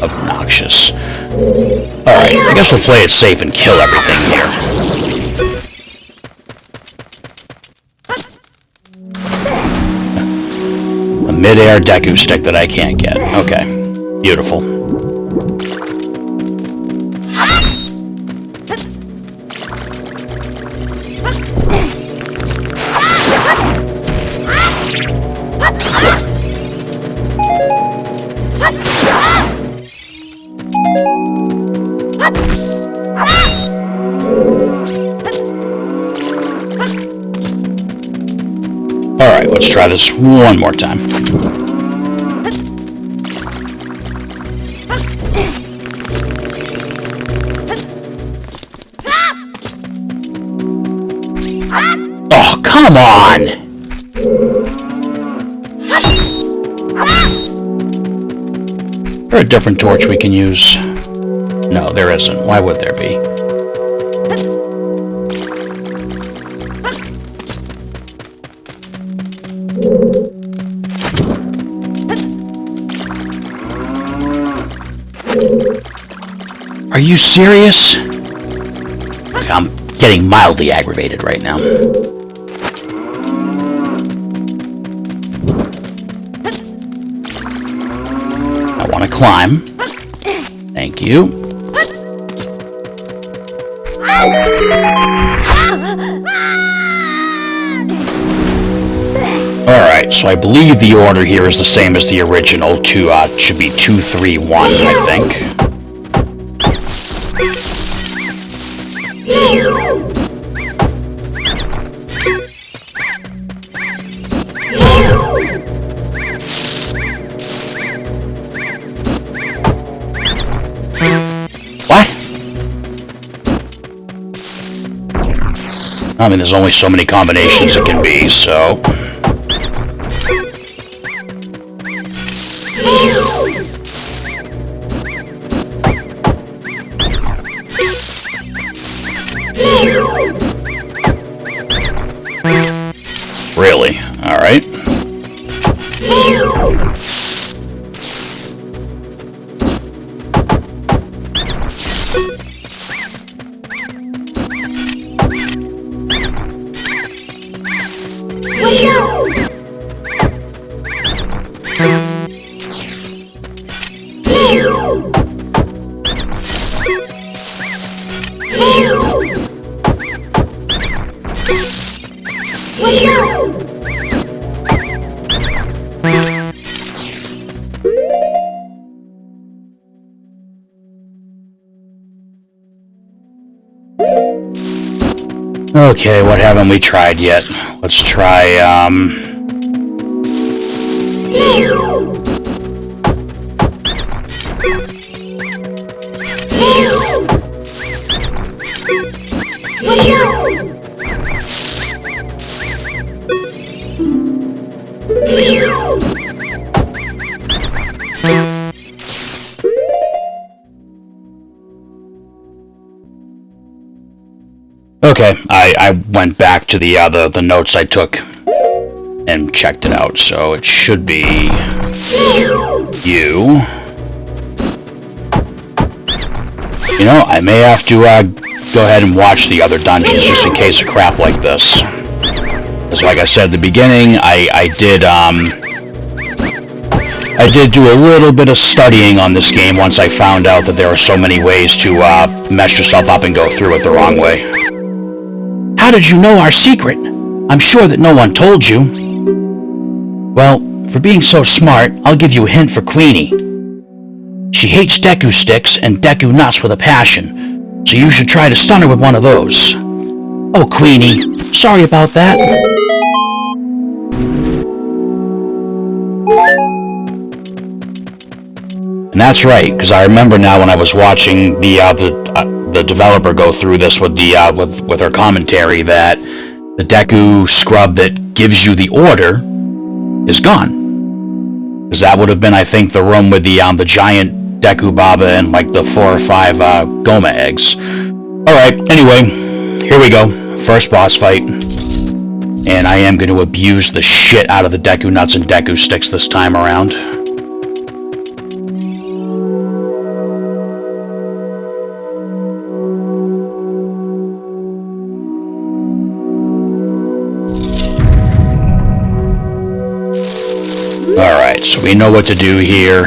obnoxious. Alright, I guess we'll play it safe and kill everything here. A mid-air Deku stick that I can't get. Okay. Beautiful. Alright, let's try this one more time. Oh, come on! Is there a different torch we can use? No, there isn't. Why would there be? Are you serious? I'm getting mildly aggravated right now. I want to climb. Thank you. Alright, so I believe the order here is the same as the original. Should be 2, 3, 1, I think. I mean, there's only so many combinations it can be, so... Watch out! Okay, what haven't we tried yet? Let's try, Watch out! okay, I went back to the notes I took and checked it out, so it should be you. You know, I may have to go ahead and watch the other dungeons just in case of crap like this. Because like I said at the beginning, I did do a little bit of studying on this game once I found out that there are so many ways to mess yourself up and go through it the wrong way. How did you know our secret? I'm sure that no one told you. Well, for being so smart, I'll give you a hint for Queenie. She hates Deku sticks and Deku nuts with a passion, so you should try to stun her with one of those. Oh, Queenie, sorry about that. And that's right, because I remember now when I was watching the developer go through this with with her commentary that the Deku scrub that gives you the order is gone. Because that would have been, I think, the room with the giant Deku Baba and like the 4 or 5 Gohma eggs. Alright, anyway, here we go. First boss fight. And I am going to abuse the shit out of the Deku nuts and Deku sticks this time around. Alright, so we know what to do here.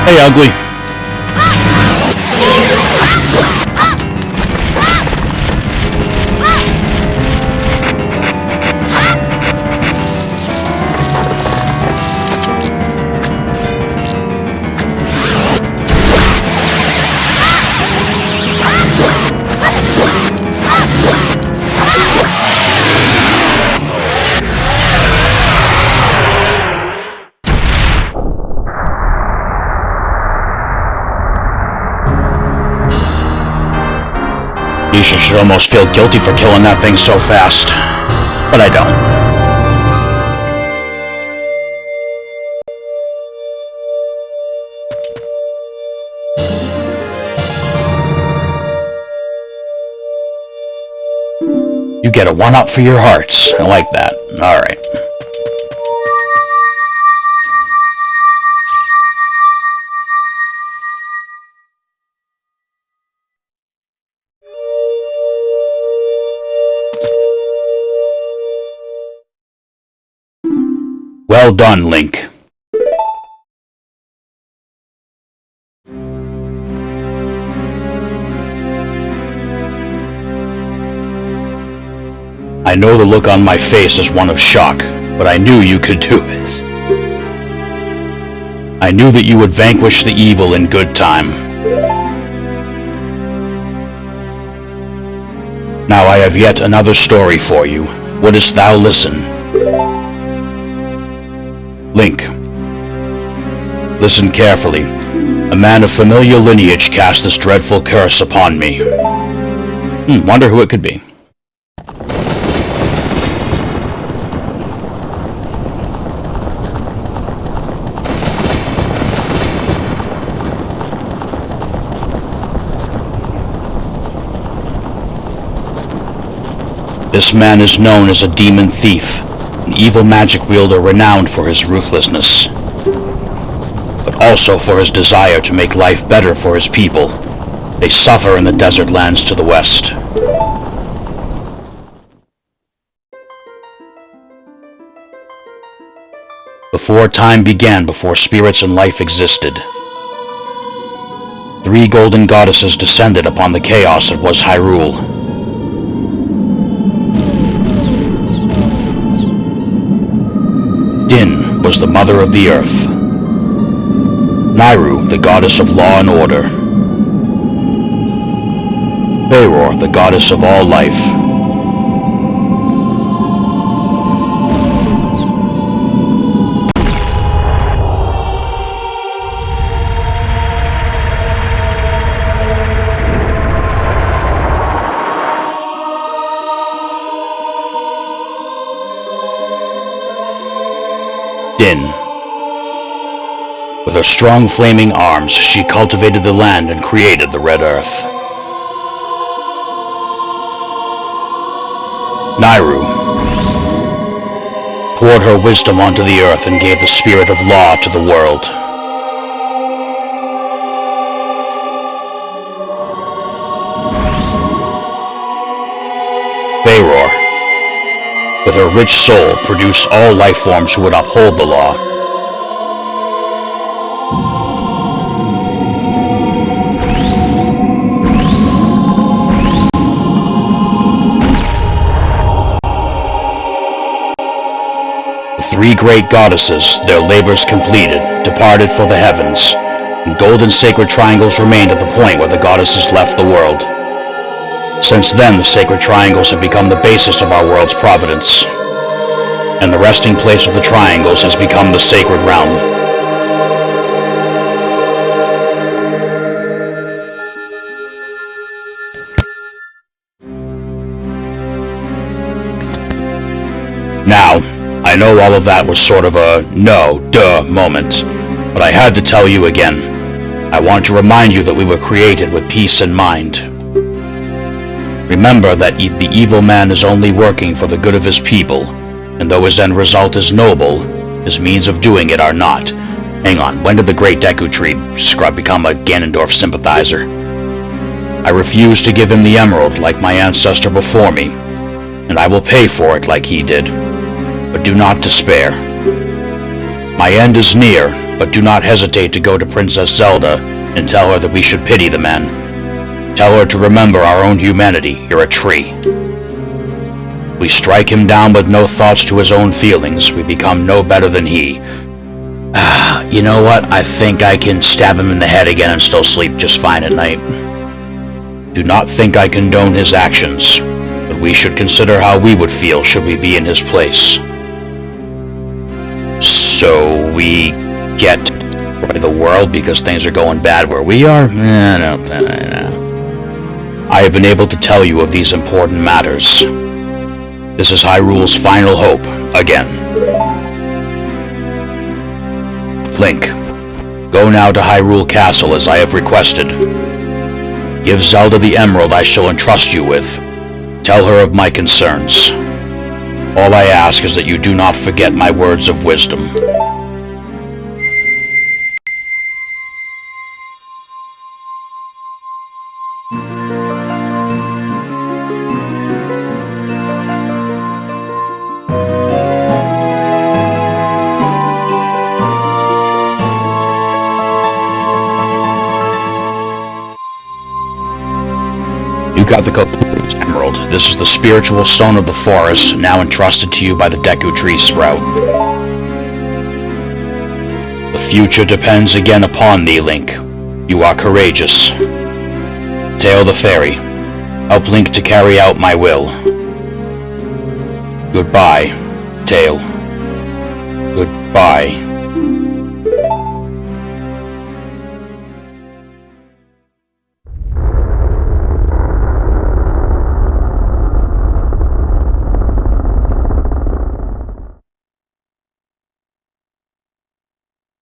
Hey, ugly. I should almost feel guilty for killing that thing so fast. But I don't. You get a 1-up for your hearts. I like that. Alright. Well done, Link. I know the look on my face is one of shock, but I knew you could do it. I knew that you would vanquish the evil in good time. Now I have yet another story for you. Wouldst thou listen? Link. Listen carefully. A man of familiar lineage cast this dreadful curse upon me. Wonder who it could be. This man is known as a demon thief, an evil magic wielder renowned for his ruthlessness, but also for his desire to make life better for his people. They suffer in the desert lands to the west. Before time began, before spirits and life existed, 3 golden goddesses descended upon the chaos that was Hyrule. Din was the mother of the earth. Nayru, the goddess of law and order. Beiror, the goddess of all life. Din. With her strong flaming arms, she cultivated the land and created the Red Earth. Nayru poured her wisdom onto the earth and gave the spirit of law to the world. Beiror, with her rich soul, produced all life forms who would uphold the law. The 3 great goddesses, their labors completed, departed for the heavens, and golden sacred triangles remained at the point where the goddesses left the world. Since then, the sacred triangles have become the basis of our world's providence, and the resting place of the triangles has become the sacred realm. Now, I know all of that was sort of a no-duh moment, but I had to tell you again. I want to remind you that we were created with peace in mind. Remember that the evil man is only working for the good of his people, and though his end result is noble, his means of doing it are not. Hang on, when did the great Deku Tree scrub become a Ganondorf sympathizer? I refuse to give him the emerald like my ancestor before me, and I will pay for it like he did. But do not despair. My end is near, but do not hesitate to go to Princess Zelda and tell her that we should pity the man. Tell her to remember our own humanity. You're a tree. We strike him down with no thoughts to his own feelings. We become no better than he. You know what? I think I can stab him in the head again and still sleep just fine at night. Do not think I condone his actions, but we should consider how we would feel should we be in his place. So we get to destroy the world because things are going bad where we are? No. I have been able to tell you of these important matters. This is Hyrule's final hope, again. Link, go now to Hyrule Castle as I have requested. Give Zelda the emerald I shall entrust you with. Tell her of my concerns. All I ask is that you do not forget my words of wisdom. You got the Kokiri emerald. This is the spiritual stone of the forest, now entrusted to you by the Deku Tree Sprout. The future depends again upon thee, Link. You are courageous. Tail the Fairy, help Link to carry out my will. Goodbye, Tail. Goodbye.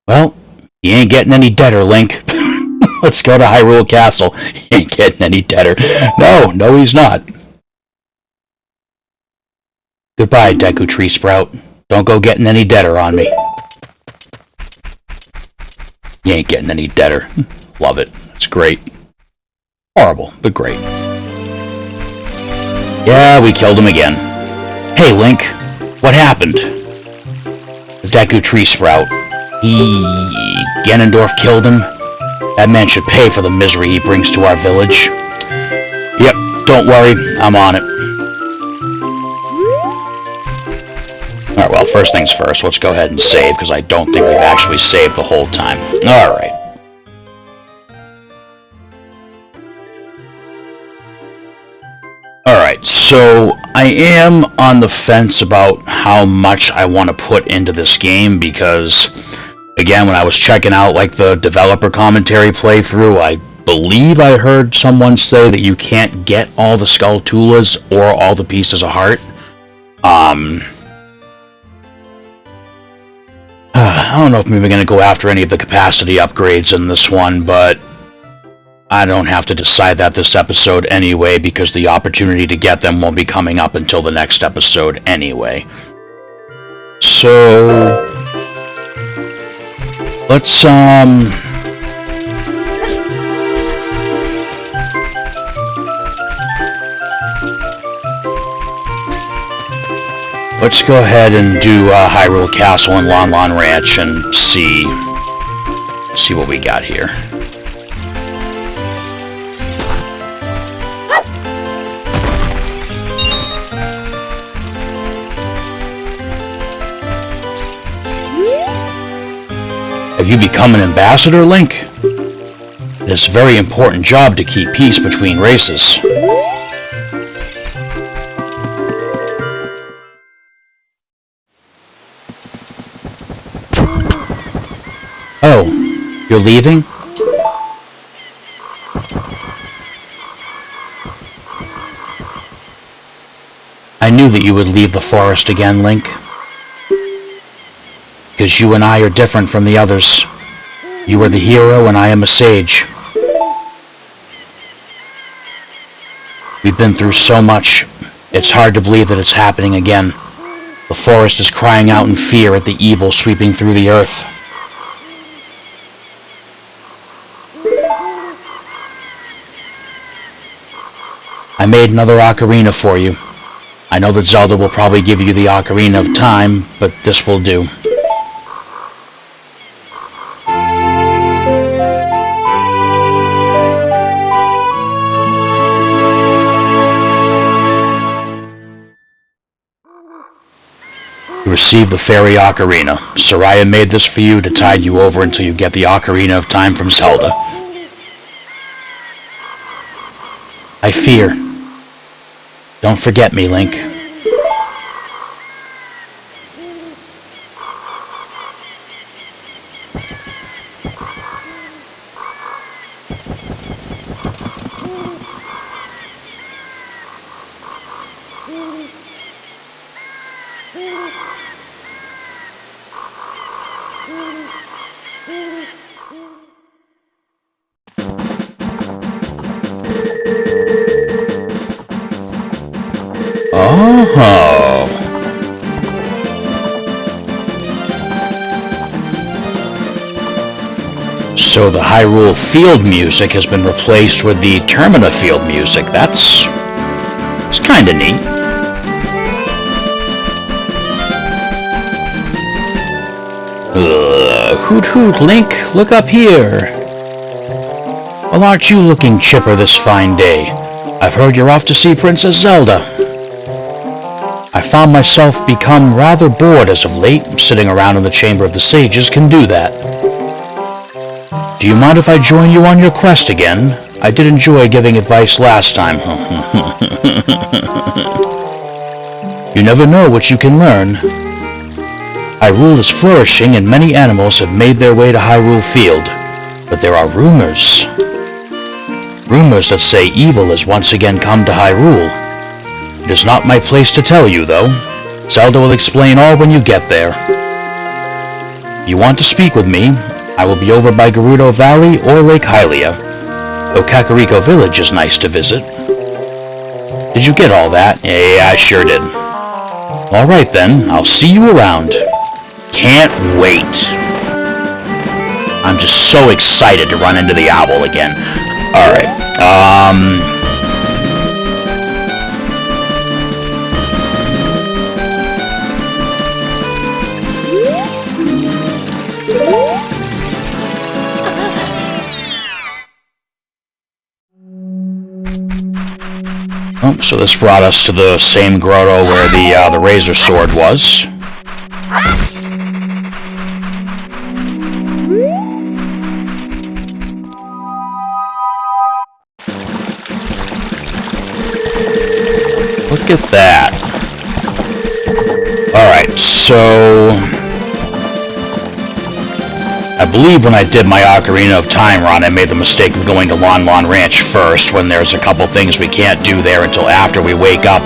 Well, he ain't getting any deader, Link. Let's go to Hyrule Castle. He ain't getting any deader. No, he's not. Goodbye, Deku Tree Sprout. Don't go getting any deader on me. You ain't getting any deader. Love it. It's great. Horrible, but great. Yeah, we killed him again. Hey, Link. What happened? The Deku Tree Sprout. Ganondorf killed him? That man should pay for the misery he brings to our village. Yep, don't worry, I'm on it. Alright, well, first things first, let's go ahead and save, because I don't think we've actually saved the whole time. Alright. Alright, so I am on the fence about how much I want to put into this game, because, again, when I was checking out, like, the developer commentary playthrough, I believe I heard someone say that you can't get all the Skulltulas or all the pieces of heart. I don't know if we're going to go after any of the capacity upgrades in this one, but I don't have to decide that this episode anyway, because the opportunity to get them won't be coming up until the next episode anyway. So let's go ahead and do Hyrule Castle and Lon Lon Ranch and see what we got here. Have you become an ambassador, Link? It's a very important job to keep peace between races. Oh, you're leaving? I knew that you would leave the forest again, Link. Because you and I are different from the others. You are the hero and I am a sage. We've been through so much, it's hard to believe that it's happening again. The forest is crying out in fear at the evil sweeping through the earth. I made another ocarina for you. I know that Zelda will probably give you the Ocarina of Time, but this will do. You receive the Fairy Ocarina. Soraya made this for you to tide you over until you get the Ocarina of Time from Zelda. I fear. Don't forget me, Link. Oh. So the Hyrule field music has been replaced with the Termina field music. It's kinda neat. Hoot hoot, Link, look up here. Well, aren't you looking chipper this fine day? I've heard you're off to see Princess Zelda. I found myself become rather bored as of late. Sitting around in the Chamber of the Sages can do that. Do you mind if I join you on your quest again? I did enjoy giving advice last time. You never know what you can learn. Hyrule is flourishing and many animals have made their way to Hyrule Field. But there are rumors. Rumors that say evil has once again come to Hyrule. It is not my place to tell you, though. Zelda will explain all when you get there. If you want to speak with me, I will be over by Gerudo Valley or Lake Hylia. Though Kakariko Village is nice to visit. Did you get all that? Yeah, I sure did. Alright then, I'll see you around. Can't wait. I'm just so excited to run into the owl again. Alright, Oh, so this brought us to the same grotto where the razor sword was. Look at that. Alright, so I believe when I did my Ocarina of Time run, I made the mistake of going to Lon Lon Ranch first, when there's a couple things we can't do there until after we wake up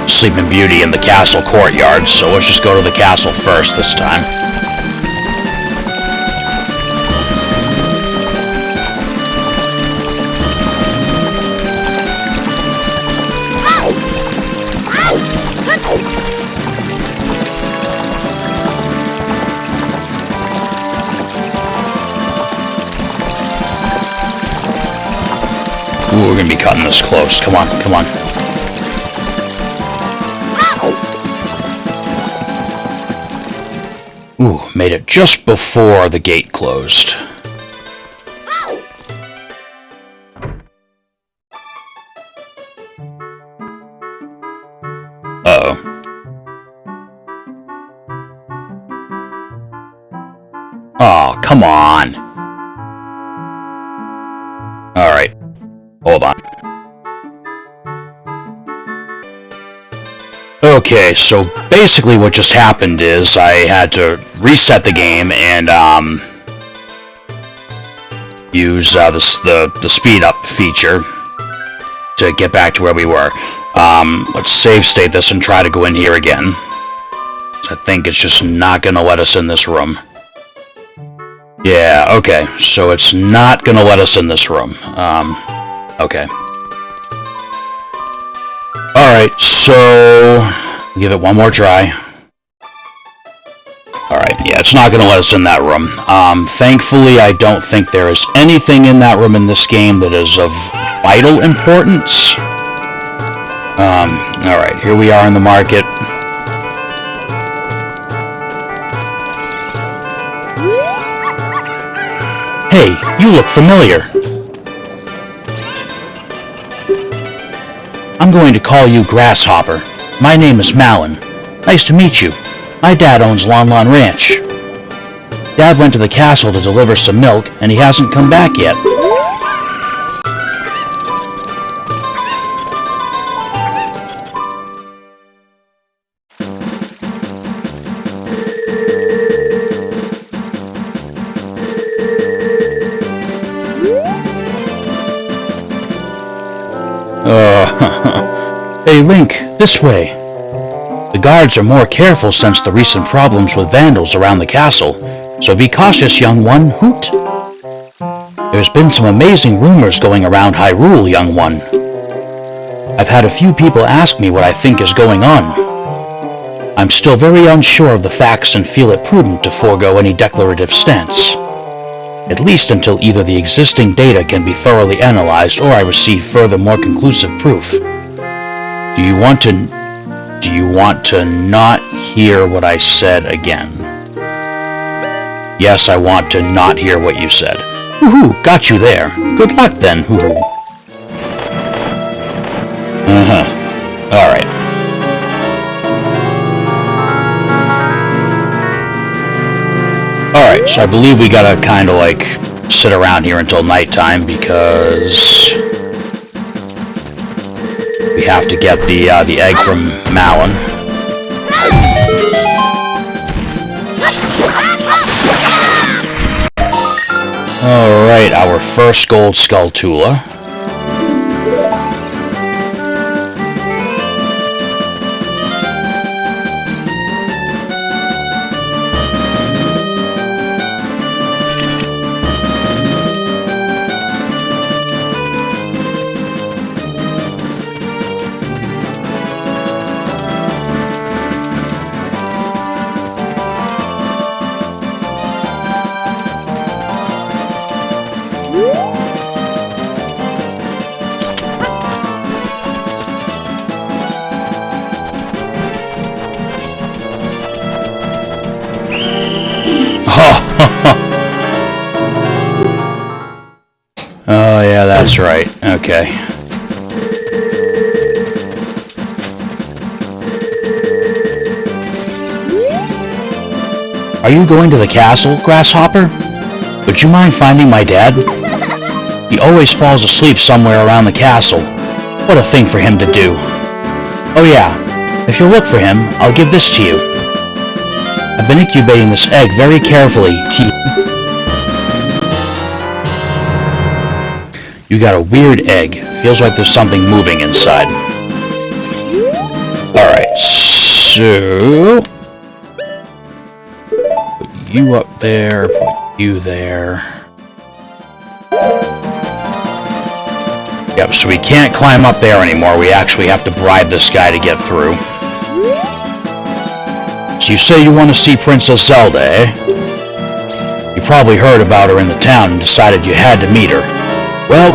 Sleeping Beauty in the castle courtyard, so let's just go to the castle first this time. Ooh, we're gonna be cutting this close. Come on, come on. Ooh, made it just before the gate closed. Uh-oh. Oh, come on. Alright. Hold on. Okay, so basically what just happened is I had to reset the game and use the speed up feature to get back to where we were. Let's save state this and try to go in here again. I think it's just not going to let us in this room. Yeah, okay, so it's not going to let us in this room. Okay. Alright, so we'll give it one more try. Alright, yeah, it's not going to let us in that room. Thankfully, I don't think there is anything in that room in this game that is of vital importance. Alright, here we are in the market. Hey, you look familiar. I'm going to call you Grasshopper. My name is Malin. Nice to meet you. My dad owns Lon Lon Ranch. Dad went to the castle to deliver some milk, and he hasn't come back yet. Hey Link, this way. The guards are more careful since the recent problems with vandals around the castle, so be cautious, young one, Hoot. There's been some amazing rumors going around Hyrule, young one. I've had a few people ask me what I think is going on. I'm still very unsure of the facts and feel it prudent to forego any declarative stance. At least until either the existing data can be thoroughly analyzed or I receive further more conclusive proof. Do you want to not hear what I said again? Yes, I want to not hear what you said. Woohoo, got you there. Good luck then, hoo-hoo. Alright. Alright, so I believe we gotta kinda like sit around here until nighttime because we have to get the egg from Malin. Alright, our first gold Skulltula. Oh, yeah, that's right. Okay. Are you going to the castle, Grasshopper? Would you mind finding my dad? He always falls asleep somewhere around the castle. What a thing for him to do. Oh yeah, if you'll look for him, I'll give this to you. I've been incubating this egg very carefully. You got a weird egg. Feels like there's something moving inside. Alright, so... put you up there, put you there. Yep, so we can't climb up there anymore. We actually have to bribe this guy to get through. So you say you want to see Princess Zelda, eh? You probably heard about her in the town and decided you had to meet her. Well,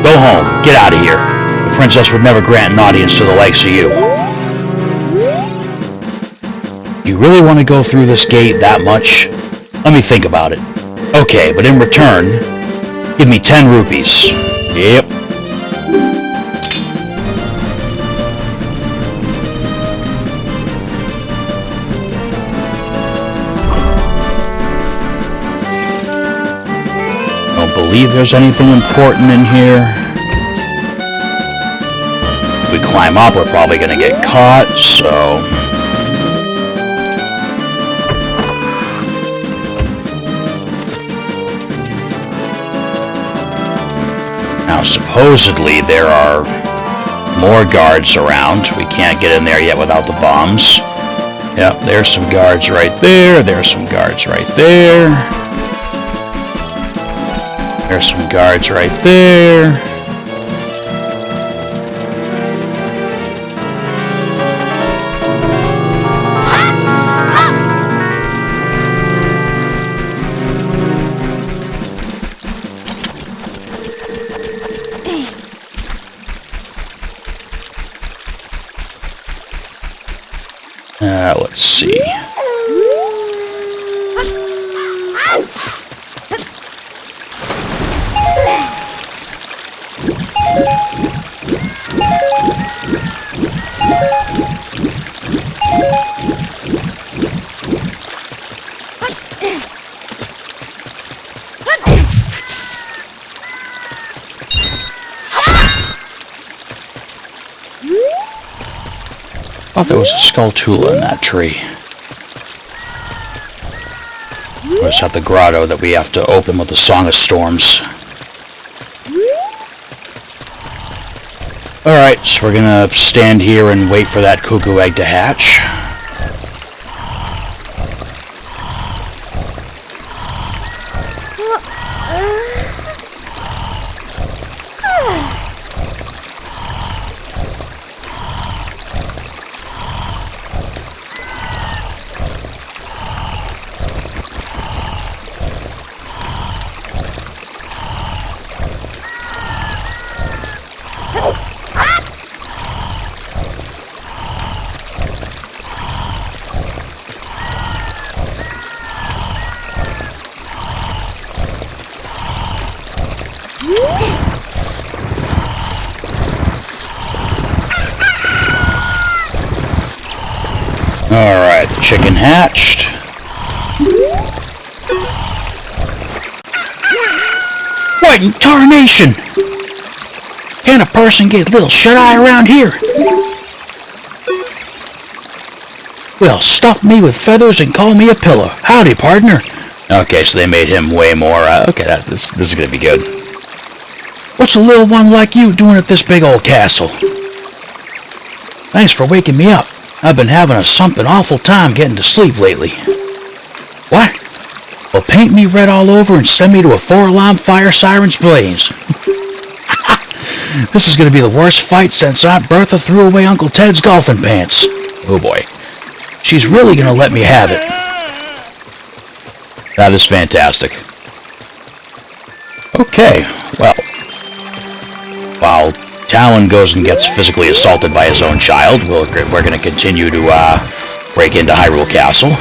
go home. Get out of here. The princess would never grant an audience to the likes of you. You really want to go through this gate that much? Let me think about it. Okay, but in return, give me 10 rupees. Yep. Don't believe there's anything important in here. If we climb up, we're probably going to get caught, so... Now, supposedly, there are more guards around. We can't get in there yet without the bombs. Yep, there's some guards right there. There's some guards right there. There's some guards right there. Let's see. I thought there was a Skulltula in that tree. Or is that the grotto that we have to open with the Song of Storms? Alright, so we're gonna stand here and wait for that cuckoo egg to hatch. Alright, the chicken hatched. What in tarnation? Can a person get a little shut-eye around here? Well, stuff me with feathers and call me a pillow. Howdy, partner. Okay, so they made him way more, okay, this is gonna be good. What's a little one like you doing at this big old castle? Thanks for waking me up. I've been having a something awful time getting to sleep lately. What? Well, paint me red all over and send me to a 4-alarm fire siren's blaze. This is going to be the worst fight since Aunt Bertha threw away Uncle Ted's golfing pants. Oh boy. She's really going to let me have it. That is fantastic. Okay, well. While Talon goes and gets physically assaulted by his own child, we're going to continue to break into Hyrule Castle.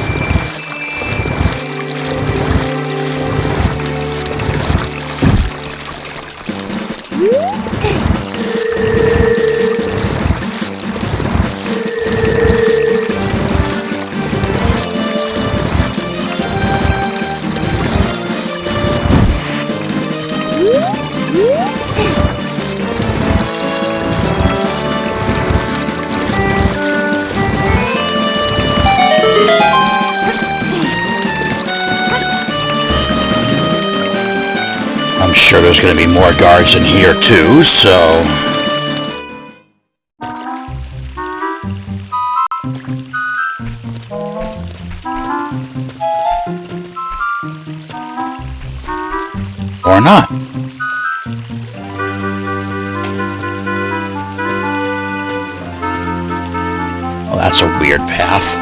sure there's going to be more guards in here too, so... Or not. Well, that's a weird path.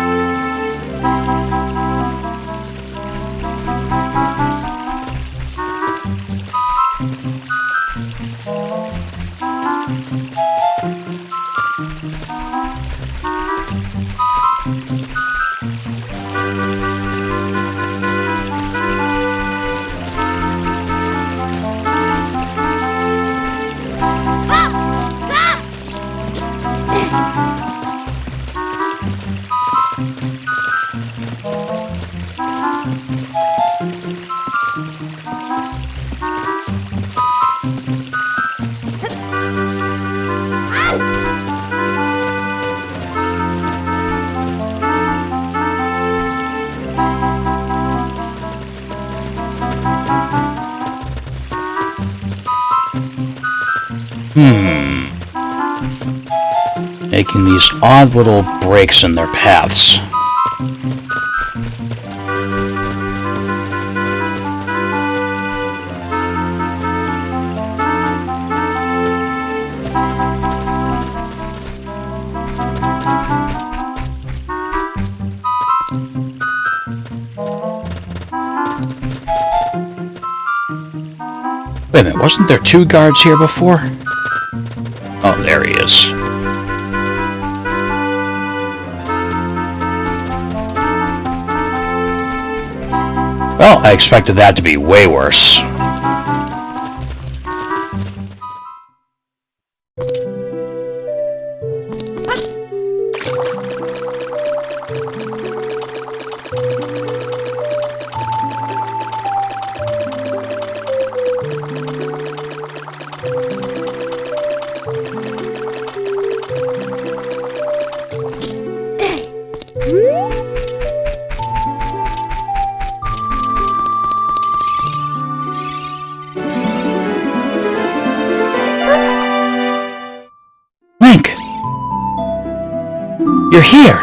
Making these odd little breaks in their paths. Wait a minute, wasn't there 2 guards here before? Oh, there he is. Well, I expected that to be way worse. You're here!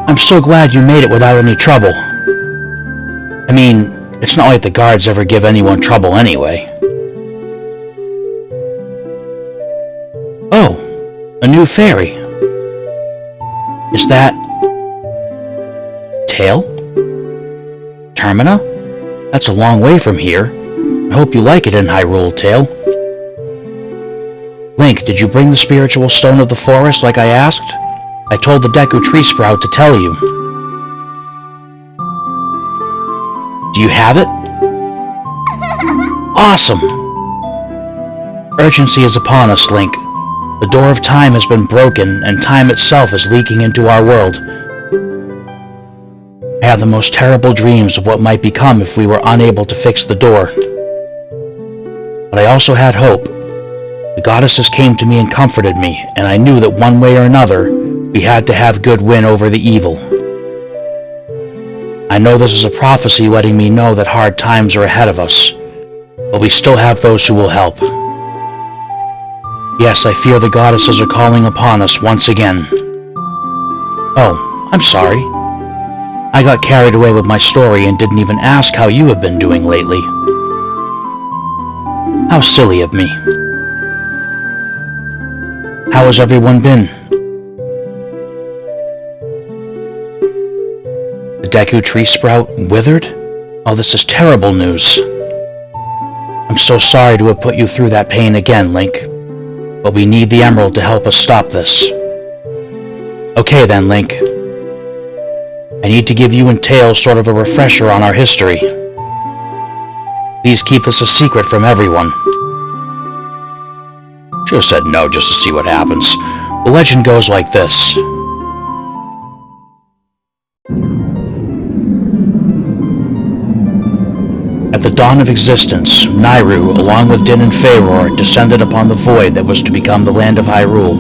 I'm so glad you made it without any trouble. I mean, it's not like the guards ever give anyone trouble anyway. Oh, a new fairy. Is that... Tail? Termina? That's a long way from here. I hope you like it in Hyrule, Tail. Link, did you bring the spiritual stone of the forest like I asked? I told the Deku Tree Sprout to tell you. Do you have it? Awesome! Urgency is upon us, Link. The door of time has been broken, and time itself is leaking into our world. I have the most terrible dreams of what might become if we were unable to fix the door. But I also had hope. The goddesses came to me and comforted me, and I knew that one way or another, we had to have good win over the evil. I know this is a prophecy letting me know that hard times are ahead of us, but we still have those who will help. Yes, I fear the goddesses are calling upon us once again. Oh, I'm sorry. I got carried away with my story and didn't even ask how you have been doing lately. How silly of me. How has everyone been? The Deku Tree Sprout withered? Oh, this is terrible news. I'm so sorry to have put you through that pain again, Link. But we need the Emerald to help us stop this. Okay then, Link. I need to give you and Tails sort of a refresher on our history. Please keep this a secret from everyone. Should have said no just to see what happens. The legend goes like this. At the dawn of existence, Nairu, along with Din and Faeror, descended upon the void that was to become the land of Hyrule.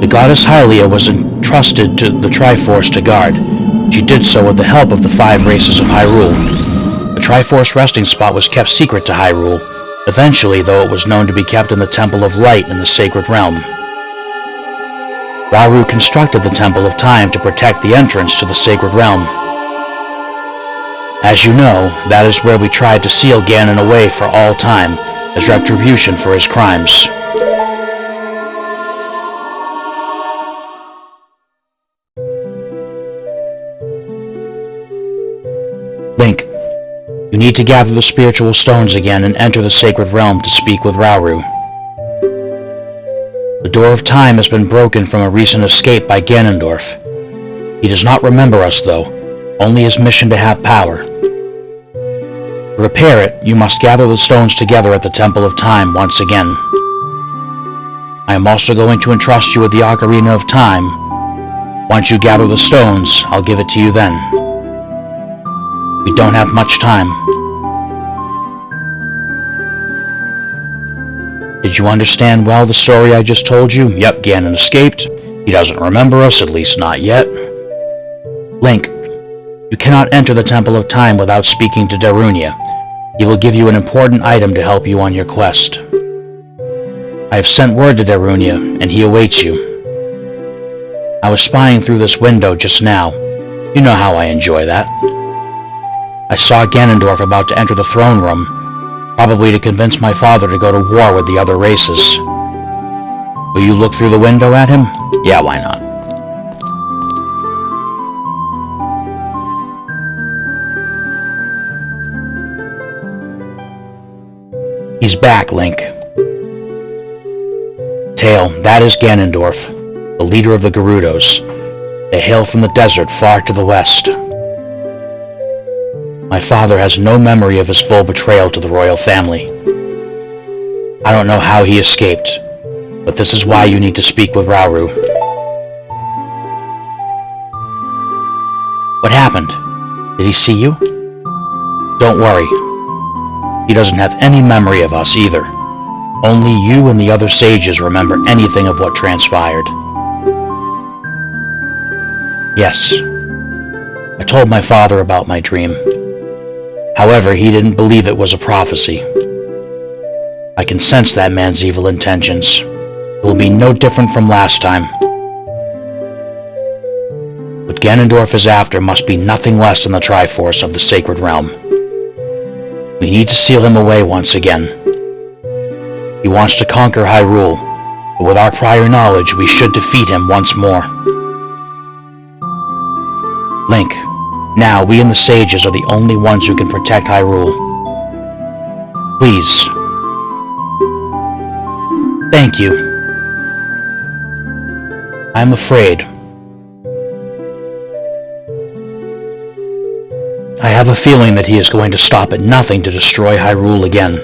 The goddess Hylia was entrusted to the Triforce to guard. She did so with the help of the 5 races of Hyrule. The Triforce resting spot was kept secret to Hyrule, eventually though it was known to be kept in the Temple of Light in the Sacred Realm. Rauru constructed the Temple of Time to protect the entrance to the Sacred Realm. As you know, that is where we tried to seal Ganon away for all time, as retribution for his crimes. Link, you need to gather the spiritual stones again and enter the Sacred Realm to speak with Rauru. The Door of Time has been broken from a recent escape by Ganondorf. He does not remember us though, only his mission to have power. To repair it, you must gather the stones together at the Temple of Time once again. I am also going to entrust you with the Ocarina of Time. Once you gather the stones, I'll give it to you then. We don't have much time. Did you understand well the story I just told you? Yep, Ganon escaped. He doesn't remember us, at least not yet. Link, you cannot enter the Temple of Time without speaking to Darunia. He will give you an important item to help you on your quest. I have sent word to Darunia, and he awaits you. I was spying through this window just now. You know how I enjoy that. I saw Ganondorf about to enter the throne room, probably to convince my father to go to war with the other races. Will you look through the window at him? Yeah, why not? He's back, Link. Tail, that is Ganondorf, the leader of the Gerudos. They hail from the desert far to the west. My father has no memory of his full betrayal to the royal family. I don't know how he escaped, but this is why you need to speak with Rauru. What happened? Did he see you? Don't worry. He doesn't have any memory of us either. Only you and the other sages remember anything of what transpired. Yes. I told my father about my dream. However, he didn't believe it was a prophecy. I can sense that man's evil intentions. It will be no different from last time. What Ganondorf is after must be nothing less than the Triforce of the Sacred Realm. We need to seal him away once again. He wants to conquer Hyrule, but with our prior knowledge, we should defeat him once more. Link, now we and the sages are the only ones who can protect Hyrule. Please. Thank you. I'm afraid. I have a feeling that he is going to stop at nothing to destroy Hyrule again.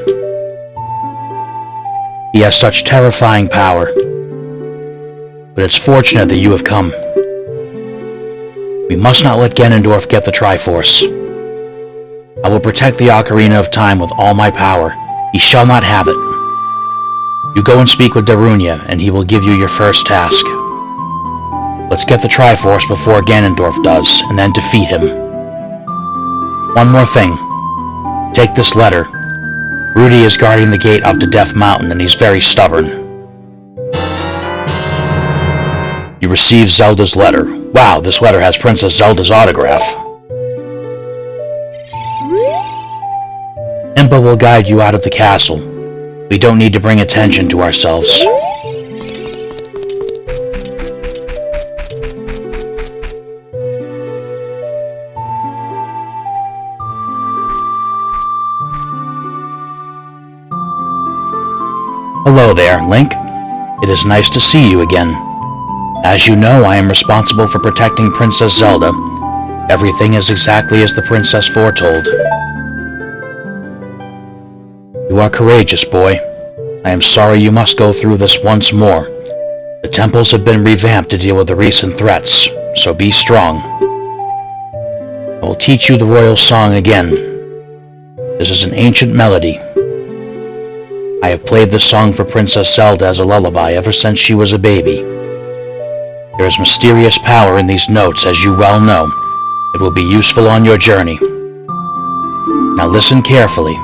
He has such terrifying power. But it's fortunate that you have come. We must not let Ganondorf get the Triforce. I will protect the Ocarina of Time with all my power. He shall not have it. You go and speak with Darunia, and he will give you your first task. Let's get the Triforce before Ganondorf does, and then defeat him. One more thing. Take this letter. Rudy is guarding the gate up to Death Mountain, and he's very stubborn. You received Zelda's letter. Wow, this letter has Princess Zelda's autograph. Impa will guide you out of the castle. We don't need to bring attention to ourselves. Hello there, Link. It is nice to see you again. As you know, I am responsible for protecting Princess Zelda. Everything is exactly as the princess foretold. You are courageous, boy. I am sorry you must go through this once more. The temples have been revamped to deal with the recent threats, so be strong. I will teach you the royal song again. This is an ancient melody. I have played this song for Princess Zelda as a lullaby ever since she was a baby. There is mysterious power in these notes, as you well know. It will be useful on your journey. Now listen carefully.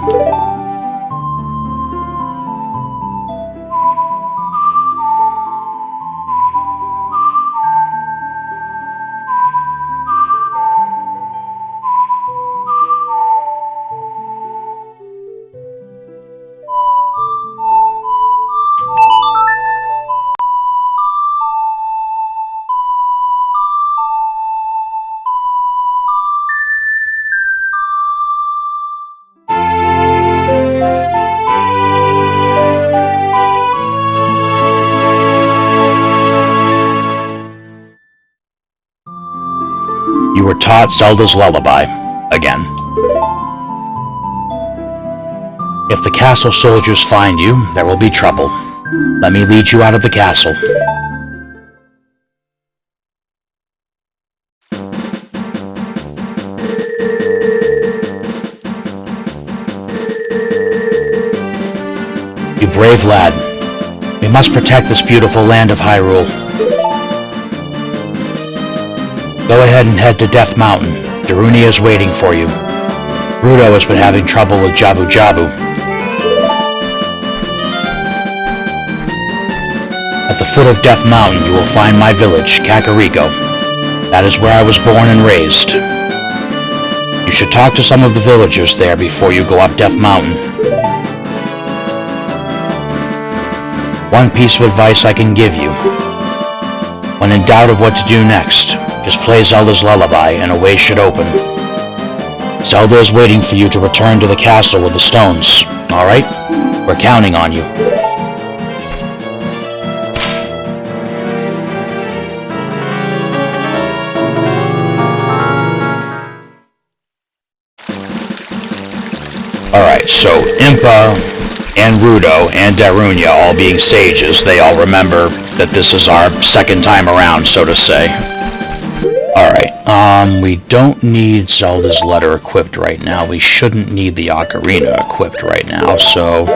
You were taught Zelda's lullaby, again. If the castle soldiers find you, there will be trouble. Let me lead you out of the castle. You brave lad. We must protect this beautiful land of Hyrule. Go ahead and head to Death Mountain. Darunia is waiting for you. Rudo has been having trouble with Jabu Jabu. At the foot of Death Mountain, you will find my village, Kakariko. That is where I was born and raised. You should talk to some of the villagers there before you go up Death Mountain. One piece of advice I can give you. When in doubt of what to do next, just play Zelda's lullaby and a way should open. Zelda is waiting for you to return to the castle with the stones, alright? We're counting on you. Alright, so Impa and Rudo and Darunia all being sages, they all remember that this is our second time around, so to say. Alright, we don't need Zelda's letter equipped right now. We shouldn't need the ocarina equipped right now, so...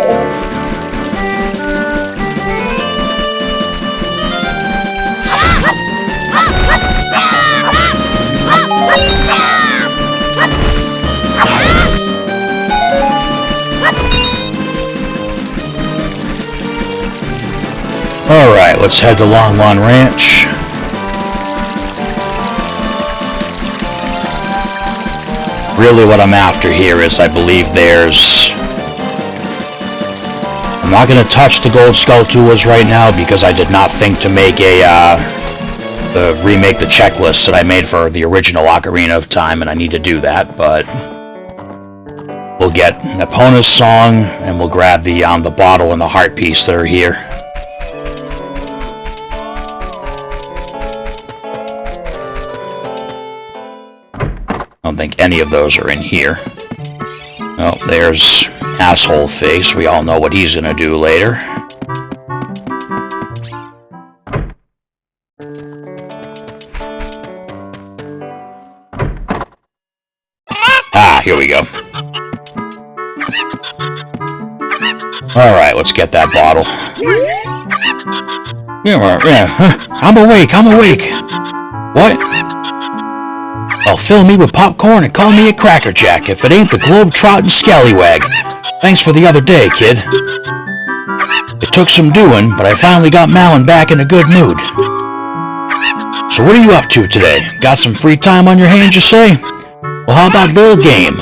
Alright, let's head to Long Lawn Ranch. Really what I'm after here is, I believe I'm not going to touch the Gold Skulltulas right now because I did not think to make remake the checklist that I made for the original Ocarina of Time, and I need to do that, but we'll get Epona's song, and we'll grab the bottle and the heart piece that are here. I don't think any of those are in here. Oh, there's Asshole Face. We all know what he's gonna do later. Ah, here we go. Alright, let's get that bottle. Yeah, I'm awake. What? Well, fill me with popcorn and call me a crackerjack if it ain't the globe-trotting scallywag. Thanks for the other day, kid. It took some doing, but I finally got Malin back in a good mood. So what are you up to today? Got some free time on your hands, you say? Well, how about a little game?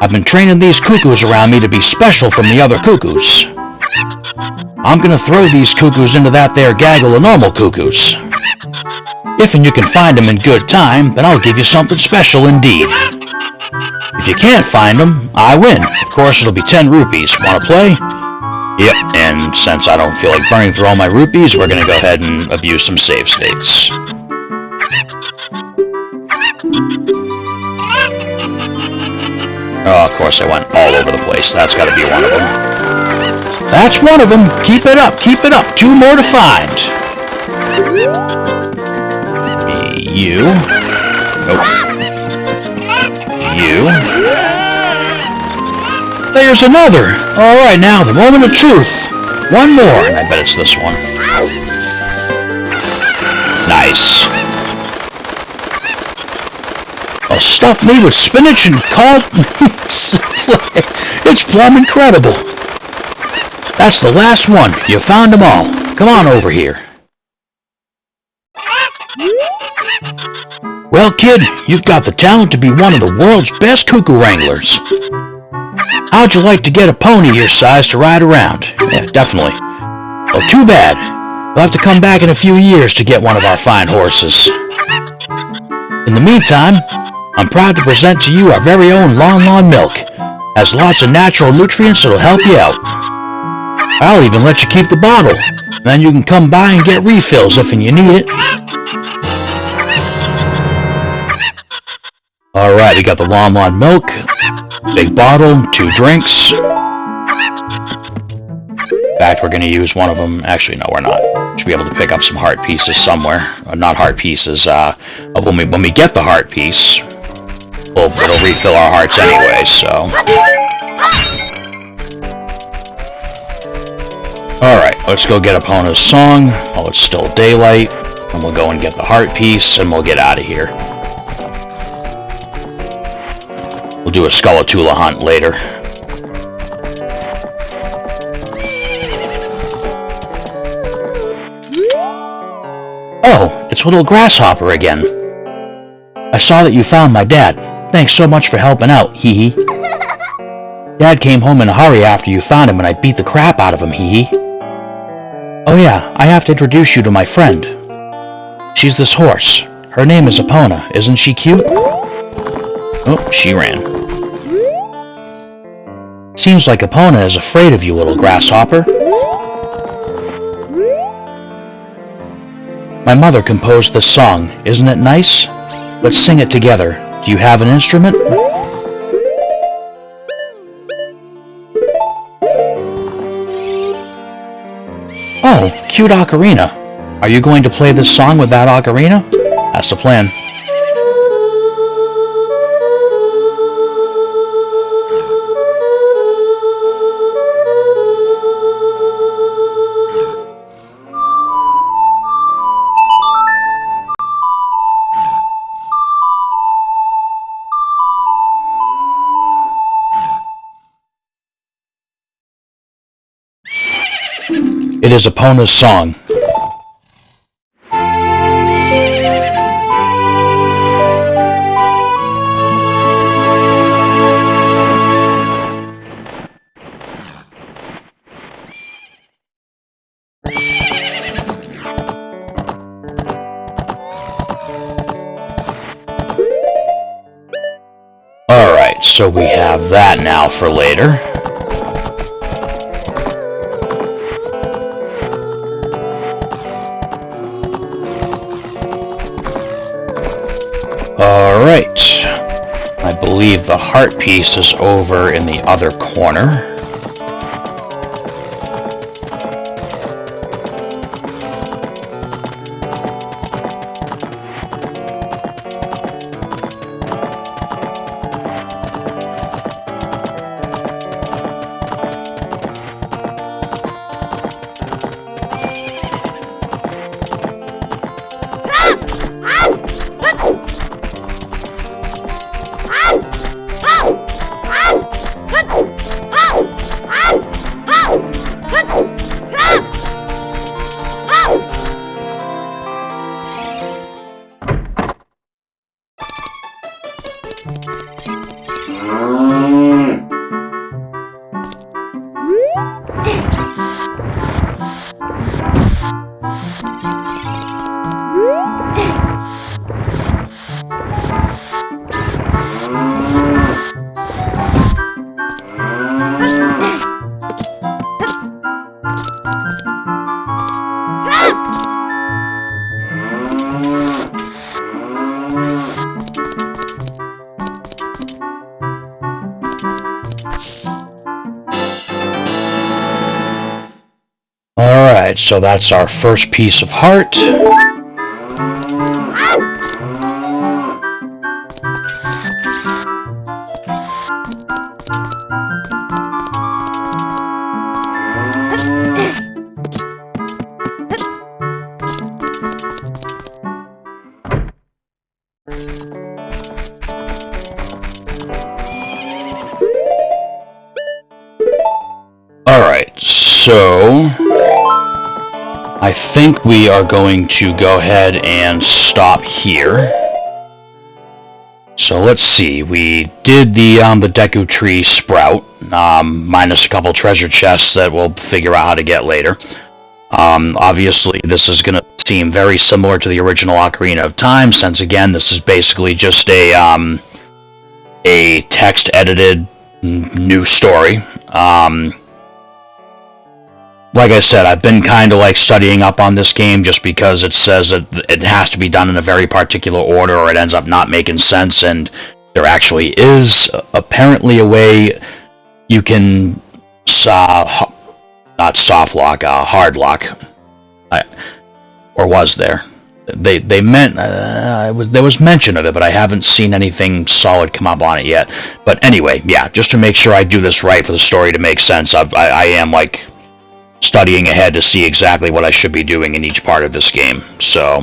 I've been training these cuckoos around me to be special from the other cuckoos. I'm gonna throw these cuckoos into that there gaggle of normal cuckoos. If and you can find them in good time, then I'll give you something special indeed. If you can't find them, I win. Of course, it'll be 10 rupees. Wanna play? Yep, and since I don't feel like burning through all my rupees, we're gonna go ahead and abuse some save states. Oh, of course, I went all over the place. That's gotta be one of them. That's one of them. Keep it up, keep it up. 2 more to find. You. Nope. You. There's another. Alright, now the moment of truth. One more, and I bet it's this one. Nice. A stuffed meat with spinach and called souffle. It's plumb incredible. That's the last one. You found them all. Come on over here. Well, kid, you've got the talent to be one of the world's best cuckoo wranglers. How'd you like to get a pony your size to ride around? Yeah, definitely. Well, too bad. You'll have to come back in a few years to get one of our fine horses. In the meantime, I'm proud to present to you our very own Lon Milk. Has lots of natural nutrients that'll help you out. I'll even let you keep the bottle. Then you can come by and get refills if you need it. Alright, we got the Lon Milk. Big bottle, 2 drinks. In fact, we're going to use one of them. Actually, no, we're not. Should be able to pick up some heart pieces somewhere. Not heart pieces. When we get the heart piece, it'll refill our hearts anyway, so. Alright, let's go get Epona's song while it's still daylight. And we'll go and get the heart piece, and we'll get out of here. We'll do a Skulltula hunt later. Oh, it's little Grasshopper again. I saw that you found my dad. Thanks so much for helping out, hee hee. Dad came home in a hurry after you found him and I beat the crap out of him, hee hee. Oh yeah, I have to introduce you to my friend. She's this horse. Her name is Epona. Isn't she cute? Oh, she ran. Seems like Epona is afraid of you, little Grasshopper. My mother composed this song. Isn't it nice? Let's sing it together. Do you have an instrument? Oh, cute ocarina. Are you going to play this song with that ocarina? That's the plan. It is Epona's song. Alright, so we have that now for later. Alright, I believe the heart piece is over in the other corner. Alright, so that's our first piece of heart. So I think we are going to go ahead and stop here. So let's see, we did the Deku Tree sprout, minus a couple treasure chests that we'll figure out how to get later. Obviously, this is going to seem very similar to the original Ocarina of Time, since again, this is basically just a text-edited new story. Like I said, I've been kind of like studying up on this game just because it says that it has to be done in a very particular order or it ends up not making sense, and there actually is apparently a way you can not soft lock, hard lock. Or was there? They meant there was mention of it, but I haven't seen anything solid come up on it yet. But anyway, yeah, just to make sure I do this right for the story to make sense, I am like studying ahead to see exactly what I should be doing in each part of this game. So,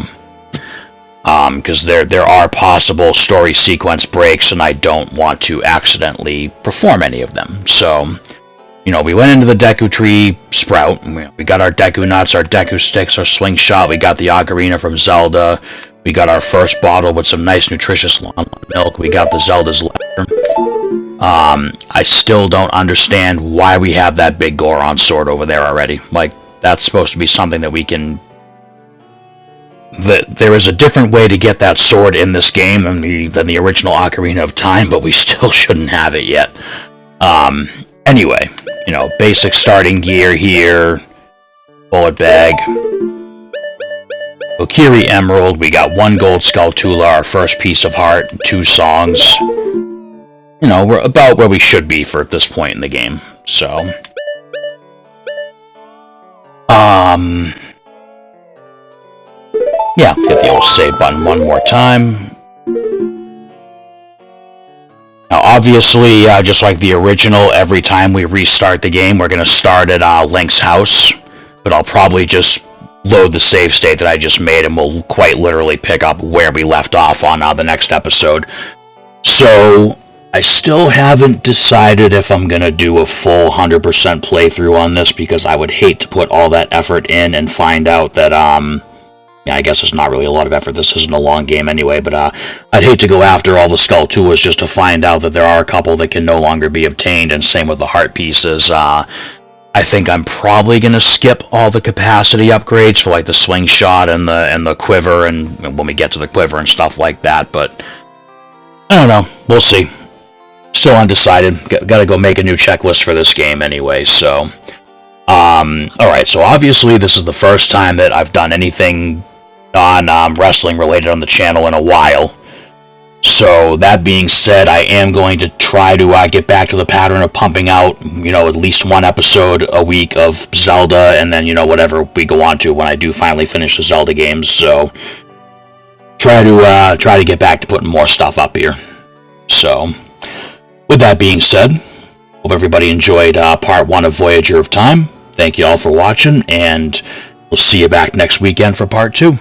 because there are possible story sequence breaks, and I don't want to accidentally perform any of them. So, you know, we went into the Deku Tree sprout. We got our Deku Nuts, our Deku Sticks, our Slingshot. We got the Ocarina from Zelda. We got our first bottle with some nice, nutritious milk. We got the Zelda's letter. I still don't understand why we have that big Goron sword over there already. Like, that's supposed to be something that we can... There is a different way to get that sword in this game than the original Ocarina of Time, but we still shouldn't have it yet. Anyway, you know, basic starting gear here. Bullet bag. Kokiri Emerald. We got 1 gold Skulltula, our first piece of heart, 2 songs. You know, we're about where we should be for this point in the game. So, yeah, hit the old save button one more time. Now, obviously, just like the original, every time we restart the game, we're going to start at Link's house. But I'll probably just load the save state that I just made, and we'll quite literally pick up where we left off on the next episode. So, I still haven't decided if I'm going to do a full 100% playthrough on this, because I would hate to put all that effort in and find out that, yeah, I guess it's not really a lot of effort. This isn't a long game anyway, but I'd hate to go after all the Skulltulas just to find out that there are a couple that can no longer be obtained, and same with the heart pieces. I think I'm probably going to skip all the capacity upgrades for like the Slingshot and the Quiver, and when we get to the Quiver and stuff like that, but I don't know. We'll see. Still undecided. Gotta go make a new checklist for this game anyway, so... Alright, so obviously this is the first time that I've done anything non-wrestling related on the channel in a while. So, that being said, I am going to try to get back to the pattern of pumping out, you know, at least 1 episode a week of Zelda, and then, you know, whatever we go on to when I do finally finish the Zelda games, so... Try to get back to putting more stuff up here. So... With that being said, hope everybody enjoyed part 1 of Voyager of Time. Thank you all for watching, and we'll see you back next weekend for part 2.